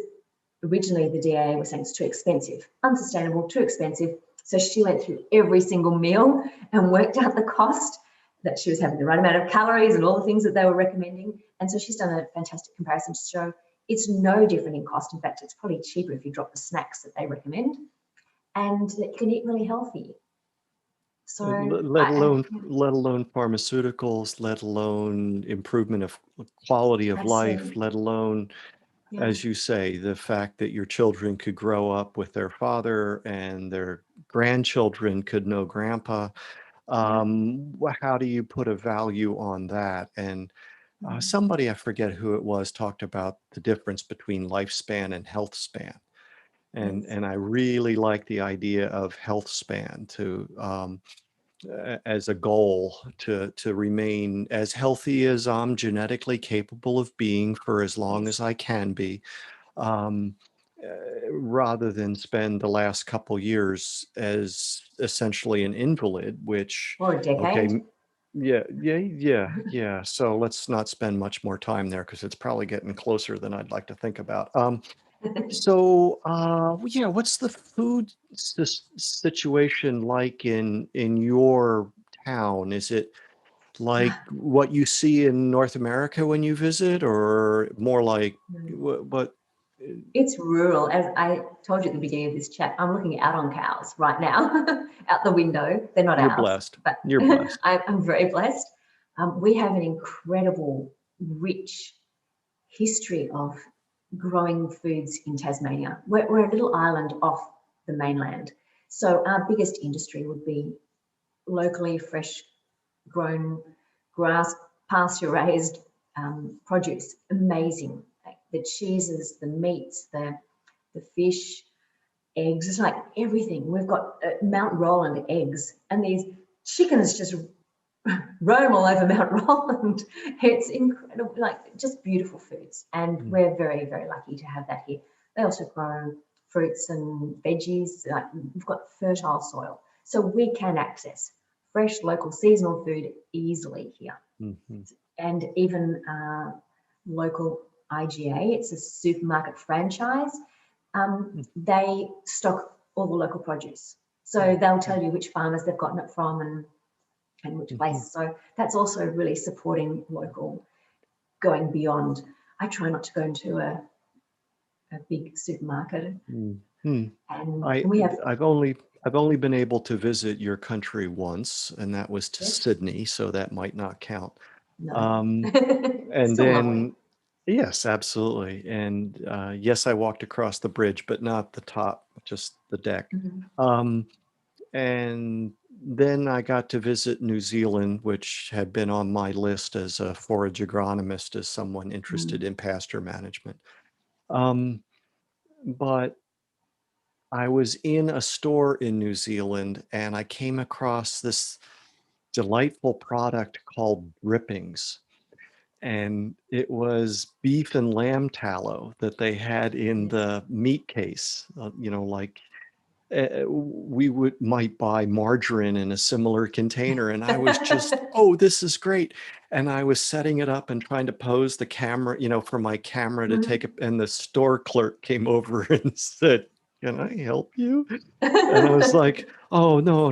originally the DAA was saying it's too expensive, unsustainable, too expensive. So she went through every single meal and worked out the cost, that she was having the right amount of calories and all the things that they were recommending. And so she's done a fantastic comparison to show it's no different in cost. In fact, it's probably cheaper if you drop the snacks that they recommend, and that you can eat really healthy. So let alone pharmaceuticals, let alone improvement of quality of life, let alone, as you say, the fact that your children could grow up with their father and their grandchildren could know grandpa. How do you put a value on that? And somebody, I forget who it was, talked about the difference between lifespan and health span. And I really like the idea of health span to as a goal to remain as healthy as I'm genetically capable of being for as long as I can be, rather than spend the last couple years as essentially an invalid, which, or a decade. Yeah. So let's not spend much more time there, because it's probably getting closer than I'd like to think about. So, what's the food situation like in your town? Is it like what you see in North America when you visit, or more like what? It's rural. As I told you at the beginning of this chat, I'm looking out on cows right now, out the window. They're not You're ours, blessed. but You're blessed. I'm very blessed. We have an incredible, rich history of growing foods in Tasmania. We're a little island off the mainland. So our biggest industry would be locally fresh grown grass, pasture raised produce. Amazing. the cheeses, the meats, the fish, eggs, it's like everything. We've got Mount Roland eggs, and these chickens just roam all over Mount Roland. It's incredible, like just beautiful foods. And we're very, very lucky to have that here. They also grow fruits and veggies. Like, we've got fertile soil. So we can access fresh, local, seasonal food easily here. And even local IGA, it's a supermarket franchise. They stock all the local produce. So they'll tell you which farmers they've gotten it from and which places. So that's also really supporting local, going beyond. I try not to go into a big supermarket. And we have. I've only been able to visit your country once, and that was to Sydney, so that might not count. No. And Still then, lovely. yes, absolutely. And yes, I walked across the bridge, but not the top, just the deck. And then I got to visit New Zealand, which had been on my list as a forage agronomist, as someone interested in pasture management. But I was in a store in New Zealand and I came across this delightful product called drippings. And it was beef and lamb tallow that they had in the meat case, like we might buy margarine in a similar container. And I was just, oh, this is great. And I was setting it up and trying to pose the camera, for my camera to take it. And the store clerk came over and said, "Can I help you?" And I was like, "Oh no,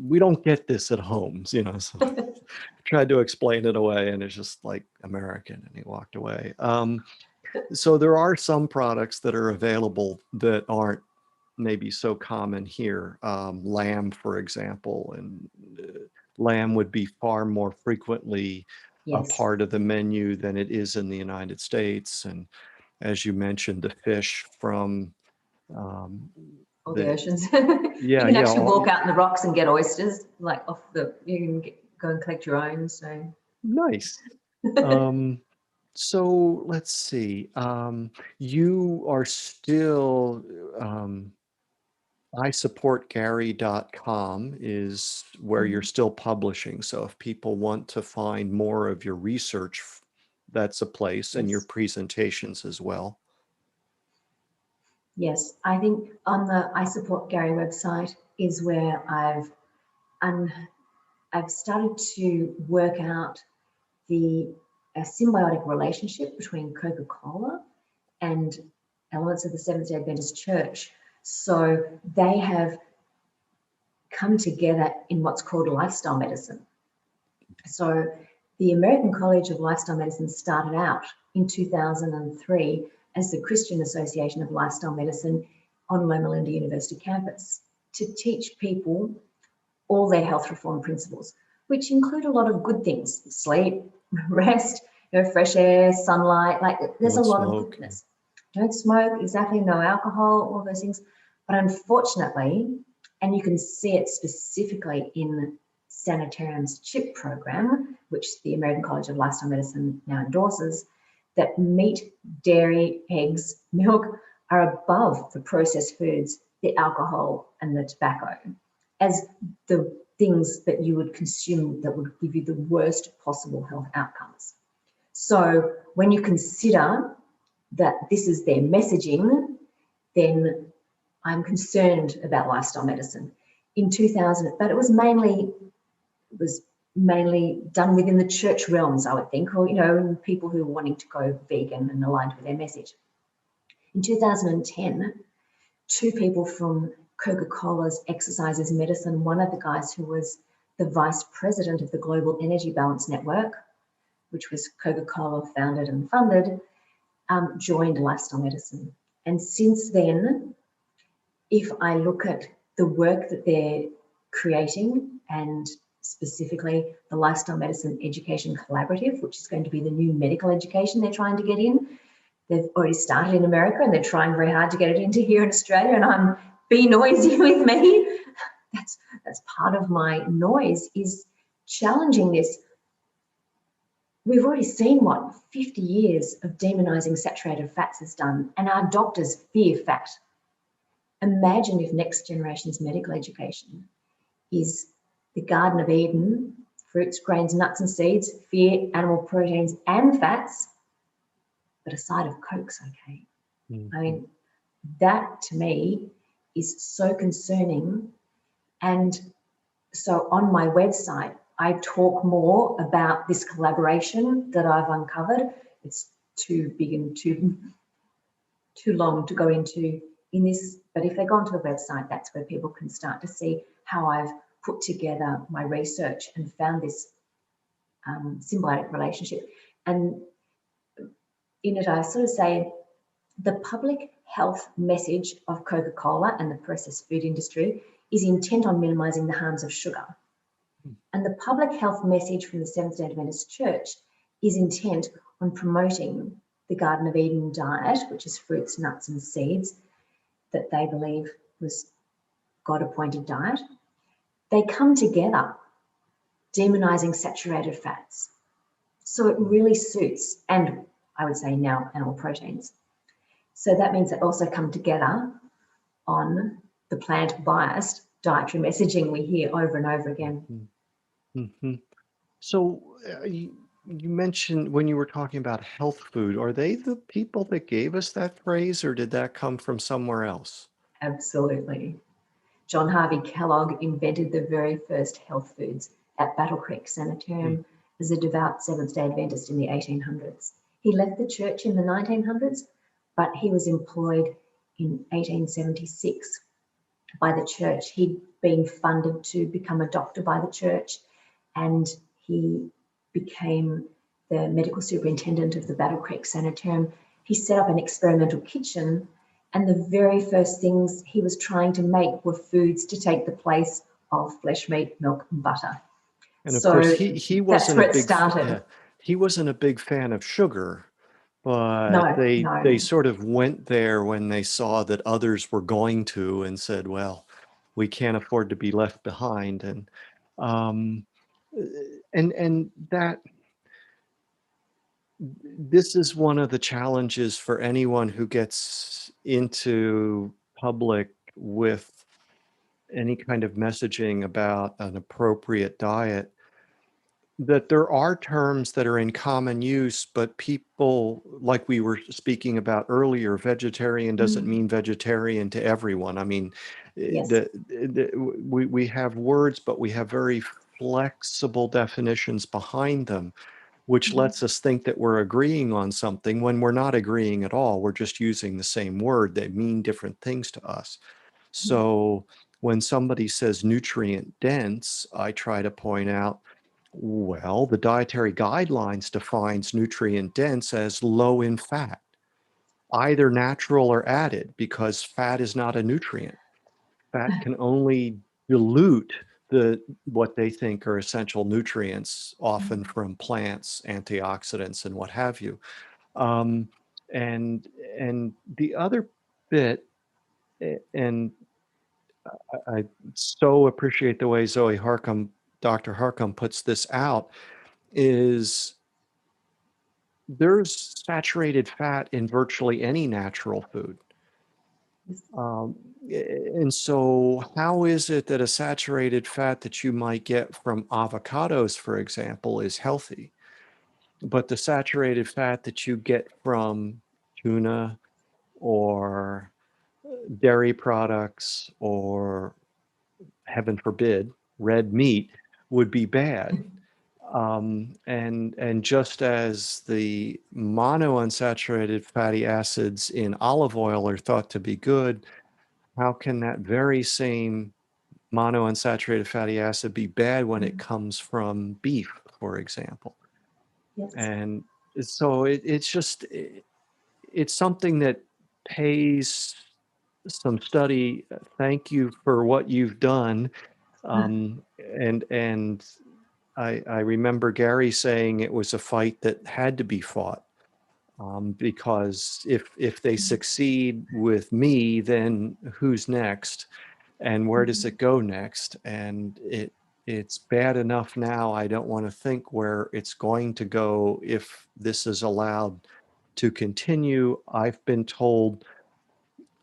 we don't get this at home." So tried to explain it away, and it's just like American, and he walked away. So there are some products that are available that aren't maybe so common here. Lamb, for example, and lamb would be far more frequently a part of the menu than it is in the United States. And as you mentioned, the fish from all the oceans. You can actually walk out in the rocks and get oysters, like you can go and collect your own. So nice. So let's see. You are still isupportgary.com is where you're still publishing. So if people want to find more of your research, that's a place, and your presentations as well. Yes, I think on the I Support Gary website is where I've started to work out a symbiotic relationship between Coca-Cola and elements of the Seventh-day Adventist Church. So they have come together in what's called lifestyle medicine. So the American College of Lifestyle Medicine started out in 2003 as the Christian Association of Lifestyle Medicine on Loma Linda University campus to teach people all their health reform principles, which include a lot of good things: sleep, rest, fresh air, sunlight. Like there's a lot of goodness. Don't smoke, exactly, no alcohol, all those things. But unfortunately, and you can see it specifically in Sanitarium's CHIP program, which the American College of Lifestyle Medicine now endorses, that meat, dairy, eggs, milk are above the processed foods, the alcohol and the tobacco as the things that you would consume that would give you the worst possible health outcomes. So when you consider that this is their messaging, then I'm concerned about lifestyle medicine. In 2000, but it was mainly done within the church realms, I would think, or people who were wanting to go vegan and aligned with their message. In 2010, two people from Coca-Cola's Exercises Medicine, one of the guys who was the vice president of the Global Energy Balance Network, which was Coca-Cola founded and funded, joined lifestyle medicine. And since then, if I look at the work that they're creating, and specifically the Lifestyle Medicine Education Collaborative, which is going to be the new medical education they're trying to get in. They've already started in America and they're trying very hard to get it into here in Australia, and I'm be noisy with me. That's part of my noise, is challenging this. we've already seen what 50 years of demonizing saturated fats has done, and our doctors fear fat. Imagine if next generation's medical education is the Garden of Eden, fruits, grains, nuts and seeds, fear animal proteins and fats, but a side of Coke's okay. I mean, that to me is so concerning. And so on my website, I talk more about this collaboration that I've uncovered. It's too big and too long to go into in this, but if they go onto the website, that's where people can start to see how I've put together my research and found this symbiotic relationship. And in it, I sort of say the public health message of Coca-Cola and the processed food industry is intent on minimizing the harms of sugar. And the public health message from the Seventh-day Adventist Church is intent on promoting the Garden of Eden diet, which is fruits, nuts and seeds, that they believe was God-appointed diet. They come together, demonizing saturated fats. So it really suits, and I would say now animal proteins. So that means they also come together on the plant-biased dietary messaging we hear over and over again. Mm-hmm. So you mentioned when you were talking about health food, are they the people that gave us that phrase, or did that come from somewhere else? Absolutely. John Harvey Kellogg invented the very first health foods at Battle Creek Sanitarium as a devout Seventh-day Adventist in the 1800s. He left the church in the 1900s, but he was employed in 1876 by the church. He'd been funded to become a doctor by the church, and he became the medical superintendent of the Battle Creek Sanitarium. He set up an experimental kitchen, and the very first things he was trying to make were foods to take the place of flesh, meat, milk, and butter. And of So course, he that's wasn't a where it big started. he wasn't a big fan of sugar, but No. they sort of went there when they saw that others were going to and said, well, we can't afford to be left behind. And that this is one of the challenges for anyone who gets into public with any kind of messaging about an appropriate diet, that there are terms that are in common use, but people, like we were speaking about earlier, vegetarian doesn't mean vegetarian to everyone. I mean, Yes. we have words, but we have very flexible definitions behind them, which lets us think that we're agreeing on something when we're not agreeing at all. We're just using the same word. They mean different things to us. So when somebody says nutrient dense, I try to point out, well, the dietary guidelines defines nutrient dense as low in fat, either natural or added, because fat is not a nutrient. Fat can only dilute what they think are essential nutrients, often from plants, antioxidants, and what have you. And the other bit, and I so appreciate the way Dr. Harcum puts this out, is there's saturated fat in virtually any natural food. And so how is it that a saturated fat that you might get from avocados, for example, is healthy, but the saturated fat that you get from tuna or dairy products or, heaven forbid, red meat would be bad? And just as the monounsaturated fatty acids in olive oil are thought to be good, how can that very same monounsaturated fatty acid be bad when it comes from beef, for example? Yes. And so it's something that pays some study. Thank you for what you've done. And I remember Gary saying it was a fight that had to be fought, because if they succeed with me, then who's next, and where does it go next? And it's bad enough now. I don't want to think where it's going to go if this is allowed to continue. I've been told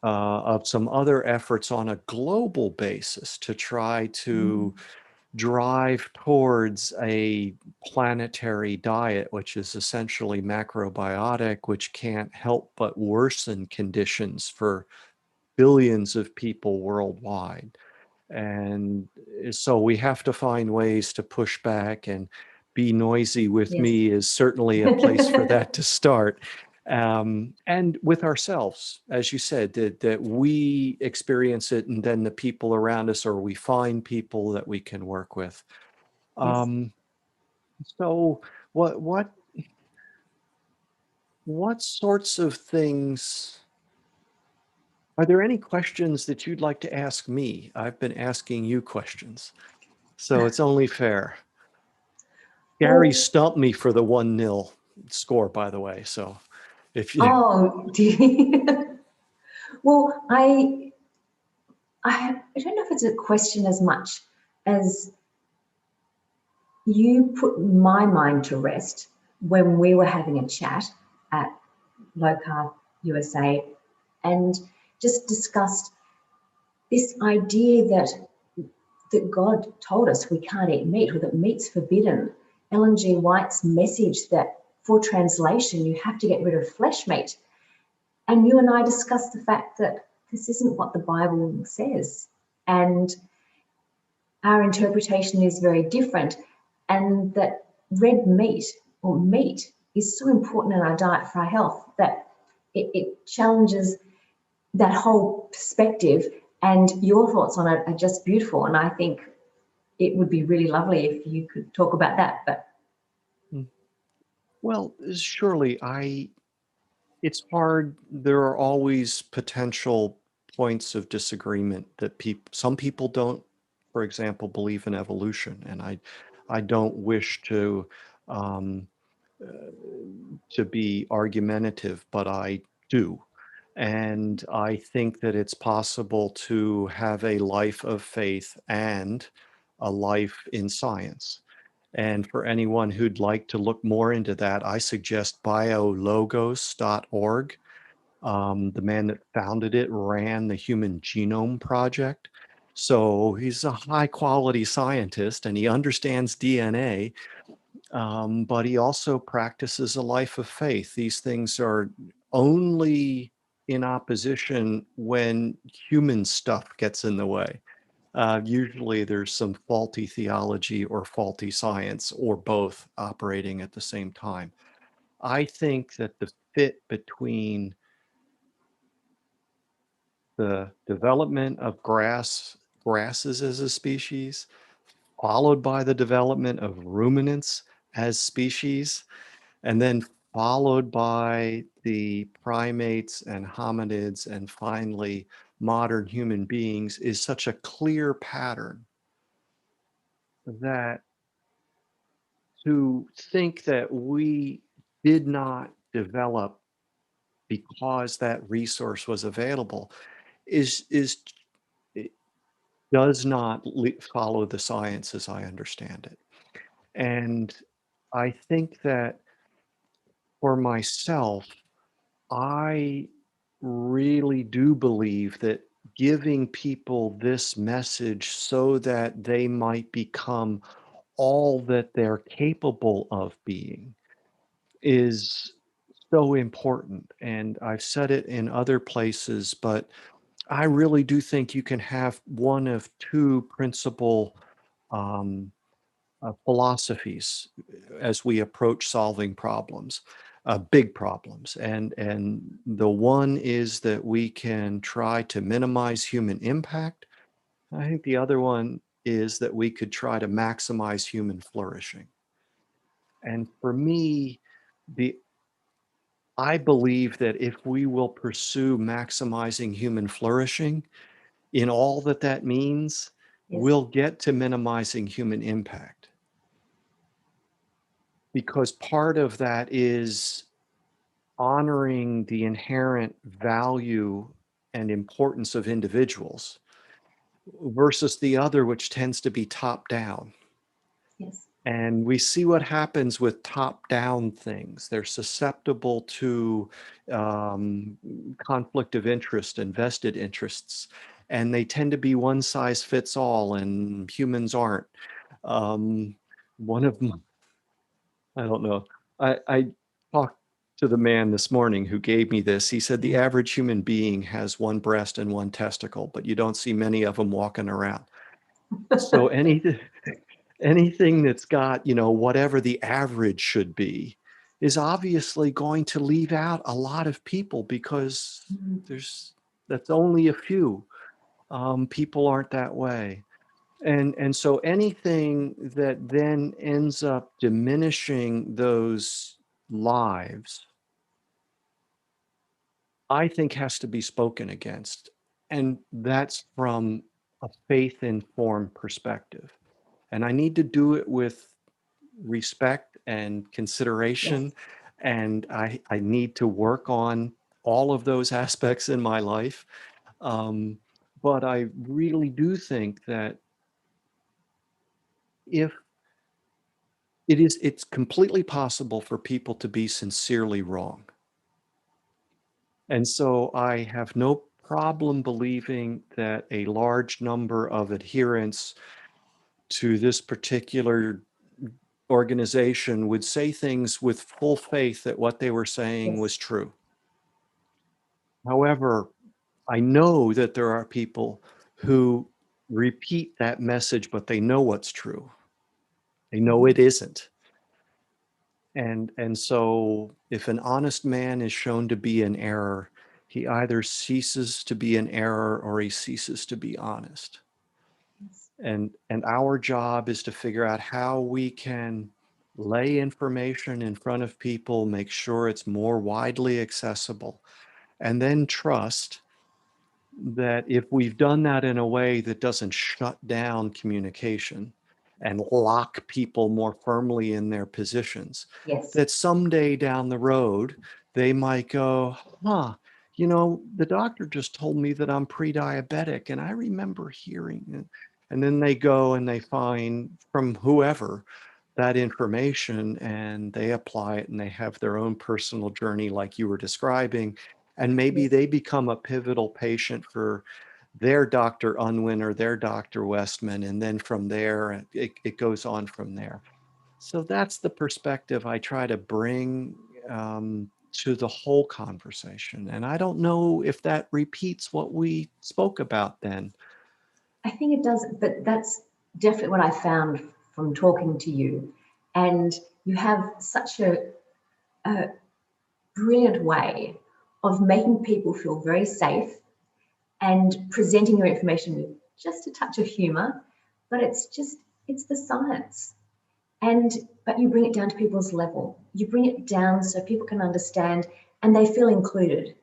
of some other efforts on a global basis to try to drive towards a planetary diet, which is essentially macrobiotic, which can't help but worsen conditions for billions of people worldwide. And so we have to find ways to push back, and Be Noisy with Yes. Me is certainly a place for that to start. And with ourselves, as you said, that we experience it, and then the people around us, or we find people that we can work with. Yes. So what sorts of things, are there any questions that you'd like to ask me? I've been asking you questions, so it's only fair. Gary Well, stumped me for the 1-0 score, by the way. So if you, oh, dear. Well, I don't know if it's a question as much as you put my mind to rest when we were having a chat at Low Carb USA and just discussed this idea that God told us we can't eat meat, or that meat's forbidden. Ellen G. White's message that for translation you have to get rid of flesh meat. And you and I discussed the fact that this isn't what the Bible says, and our interpretation is very different, and that red meat or meat is so important in our diet for our health that it challenges that whole perspective. And your thoughts on it are just beautiful, and I think it would be really lovely if you could talk about that. But well, surely it's hard. There are always potential points of disagreement that some people don't, for example, believe in evolution. And I don't wish um, to be argumentative, but I do. And I think that it's possible to have a life of faith and a life in science. And for anyone who'd like to look more into that, I suggest biologos.org. The man that founded it ran the Human Genome Project. So he's a high quality scientist and he understands DNA, but he also practices a life of faith. These things are only in opposition when human stuff gets in the way. Usually there's some faulty theology or faulty science or both operating at the same time. I think that the fit between the development of grasses as a species, followed by the development of ruminants as species, and then followed by the primates and hominids, and finally modern human beings, is such a clear pattern that to think that we did not develop because that resource was available is it does not follow the science as I understand it. And I think that for myself, I really do believe that giving people this message so that they might become all that they're capable of being is so important. And I've said it in other places, but I really do think you can have one of two principal um, philosophies as we approach solving problems, big problems. And the one is that we can try to minimize human impact. I think the other one is that we could try to maximize human flourishing. And for me, the I believe that if we will pursue maximizing human flourishing in all that that means, yes, we'll get to minimizing human impact. Because part of that is honoring the inherent value and importance of individuals. versus the other, which tends to be top down. Yes. And we see what happens with top-down things. They're susceptible to conflict of interest and vested interests, and they tend to be one size fits all, and humans aren't. One of my, I don't know, I talked to the man this morning who gave me this. He said the average human being has one breast and one testicle, but you don't see many of them walking around. So anything that's got, whatever the average should be is obviously going to leave out a lot of people because that's only a few. People aren't that way. And so anything that then ends up diminishing those lives, I think has to be spoken against. And that's from a faith-informed perspective. And I need to do it with respect and consideration. Yes. And I need to work on all of those aspects in my life. But I really do think that if it's completely possible for people to be sincerely wrong. And so I have no problem believing that a large number of adherents to this particular organization would say things with full faith that what they were saying was Yes. true. However, I know that there are people who repeat that message, but they know what's true. They know it isn't. And so if an honest man is shown to be in error, he either ceases to be in error or he ceases to be honest. Yes. And our job is to figure out how we can lay information in front of people, make sure it's more widely accessible, and then trust that if we've done that in a way that doesn't shut down communication and lock people more firmly in their positions, Yes. that someday down the road, they might go, the doctor just told me that I'm pre-diabetic, and I remember hearing it. And then they go and they find from whoever that information and they apply it and they have their own personal journey like you were describing. And maybe Yes. they become a pivotal patient for their Dr. Unwin or their Dr. Westman. And then from there, it goes on from there. So that's the perspective I try to bring to the whole conversation. And I don't know if that repeats what we spoke about then. I think it does, but that's definitely what I found from talking to you. And you have such a brilliant way of making people feel very safe and presenting your information with just a touch of humor, but it's the science. But you bring it down to people's level. You bring it down so people can understand and they feel included.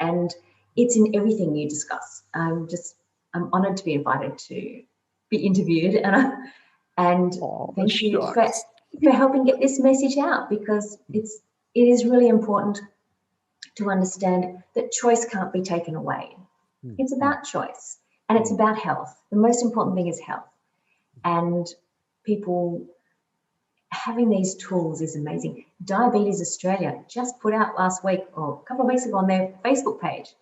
And it's in everything you discuss. I'm honored to be invited to be interviewed, and thank you for helping get this message out, because it is really important to understand that choice can't be taken away. It's about choice and it's about health. The most important thing is health. And people having these tools is amazing. Diabetes Australia just put out last week or a couple of weeks ago on their Facebook page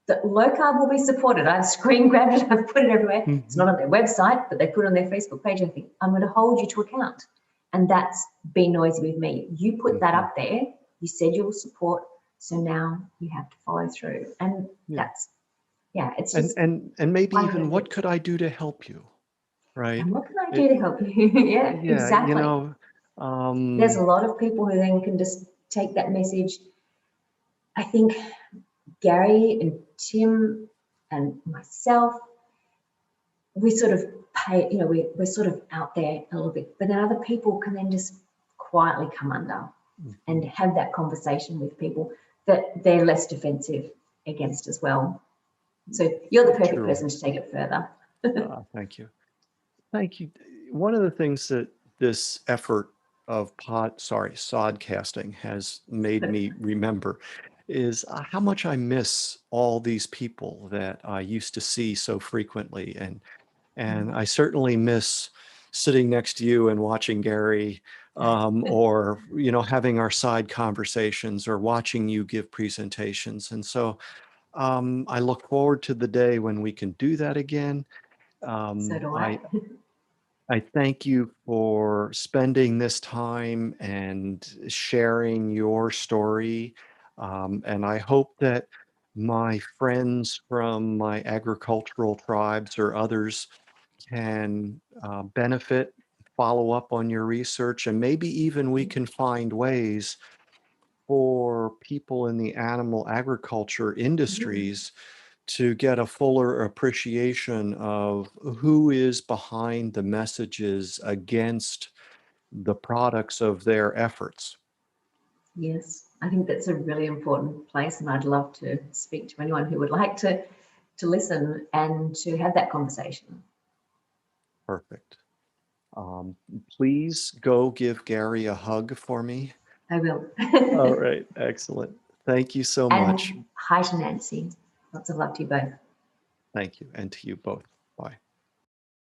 that low carb will be supported. I've screen grabbed it, I've put it everywhere. It's not on their website, but they put it on their Facebook page. I think I'm going to hold you to account. And that's be noisy with me. You put that up there, you said you will support, so now you have to follow through. And that's, it's just. And maybe even what could I do to help you? Right. And what can I do to help you? Yeah, exactly. There's a lot of people who then can just take that message. I think Gary and Tim and myself, we sort of pay, we're sort of out there a little bit, but then other people can then just quietly come under and have that conversation with people that they're less defensive against as well. So you're the perfect person to take it further. Thank you. Thank you. One of the things that this effort of sodcasting has made me remember is how much I miss all these people that I used to see so frequently. And I certainly miss sitting next to you and watching Gary, or, having our side conversations or watching you give presentations. And so I look forward to the day when we can do that again. So do I, I. I thank you for spending this time and sharing your story. And I hope that my friends from my agricultural tribes or others can benefit, follow up on your research, and maybe even we can find ways for people in the animal agriculture Mhm. industries to get a fuller appreciation of who is behind the messages against the products of their efforts. Yes, I think that's a really important place, and I'd love to speak to anyone who would like to listen and to have that conversation. Perfect. Please go give Gary a hug for me. I will. All right, excellent. Thank you so much. And hi to Nancy. Lots of love to you both. Thank you, and to you both. Bye.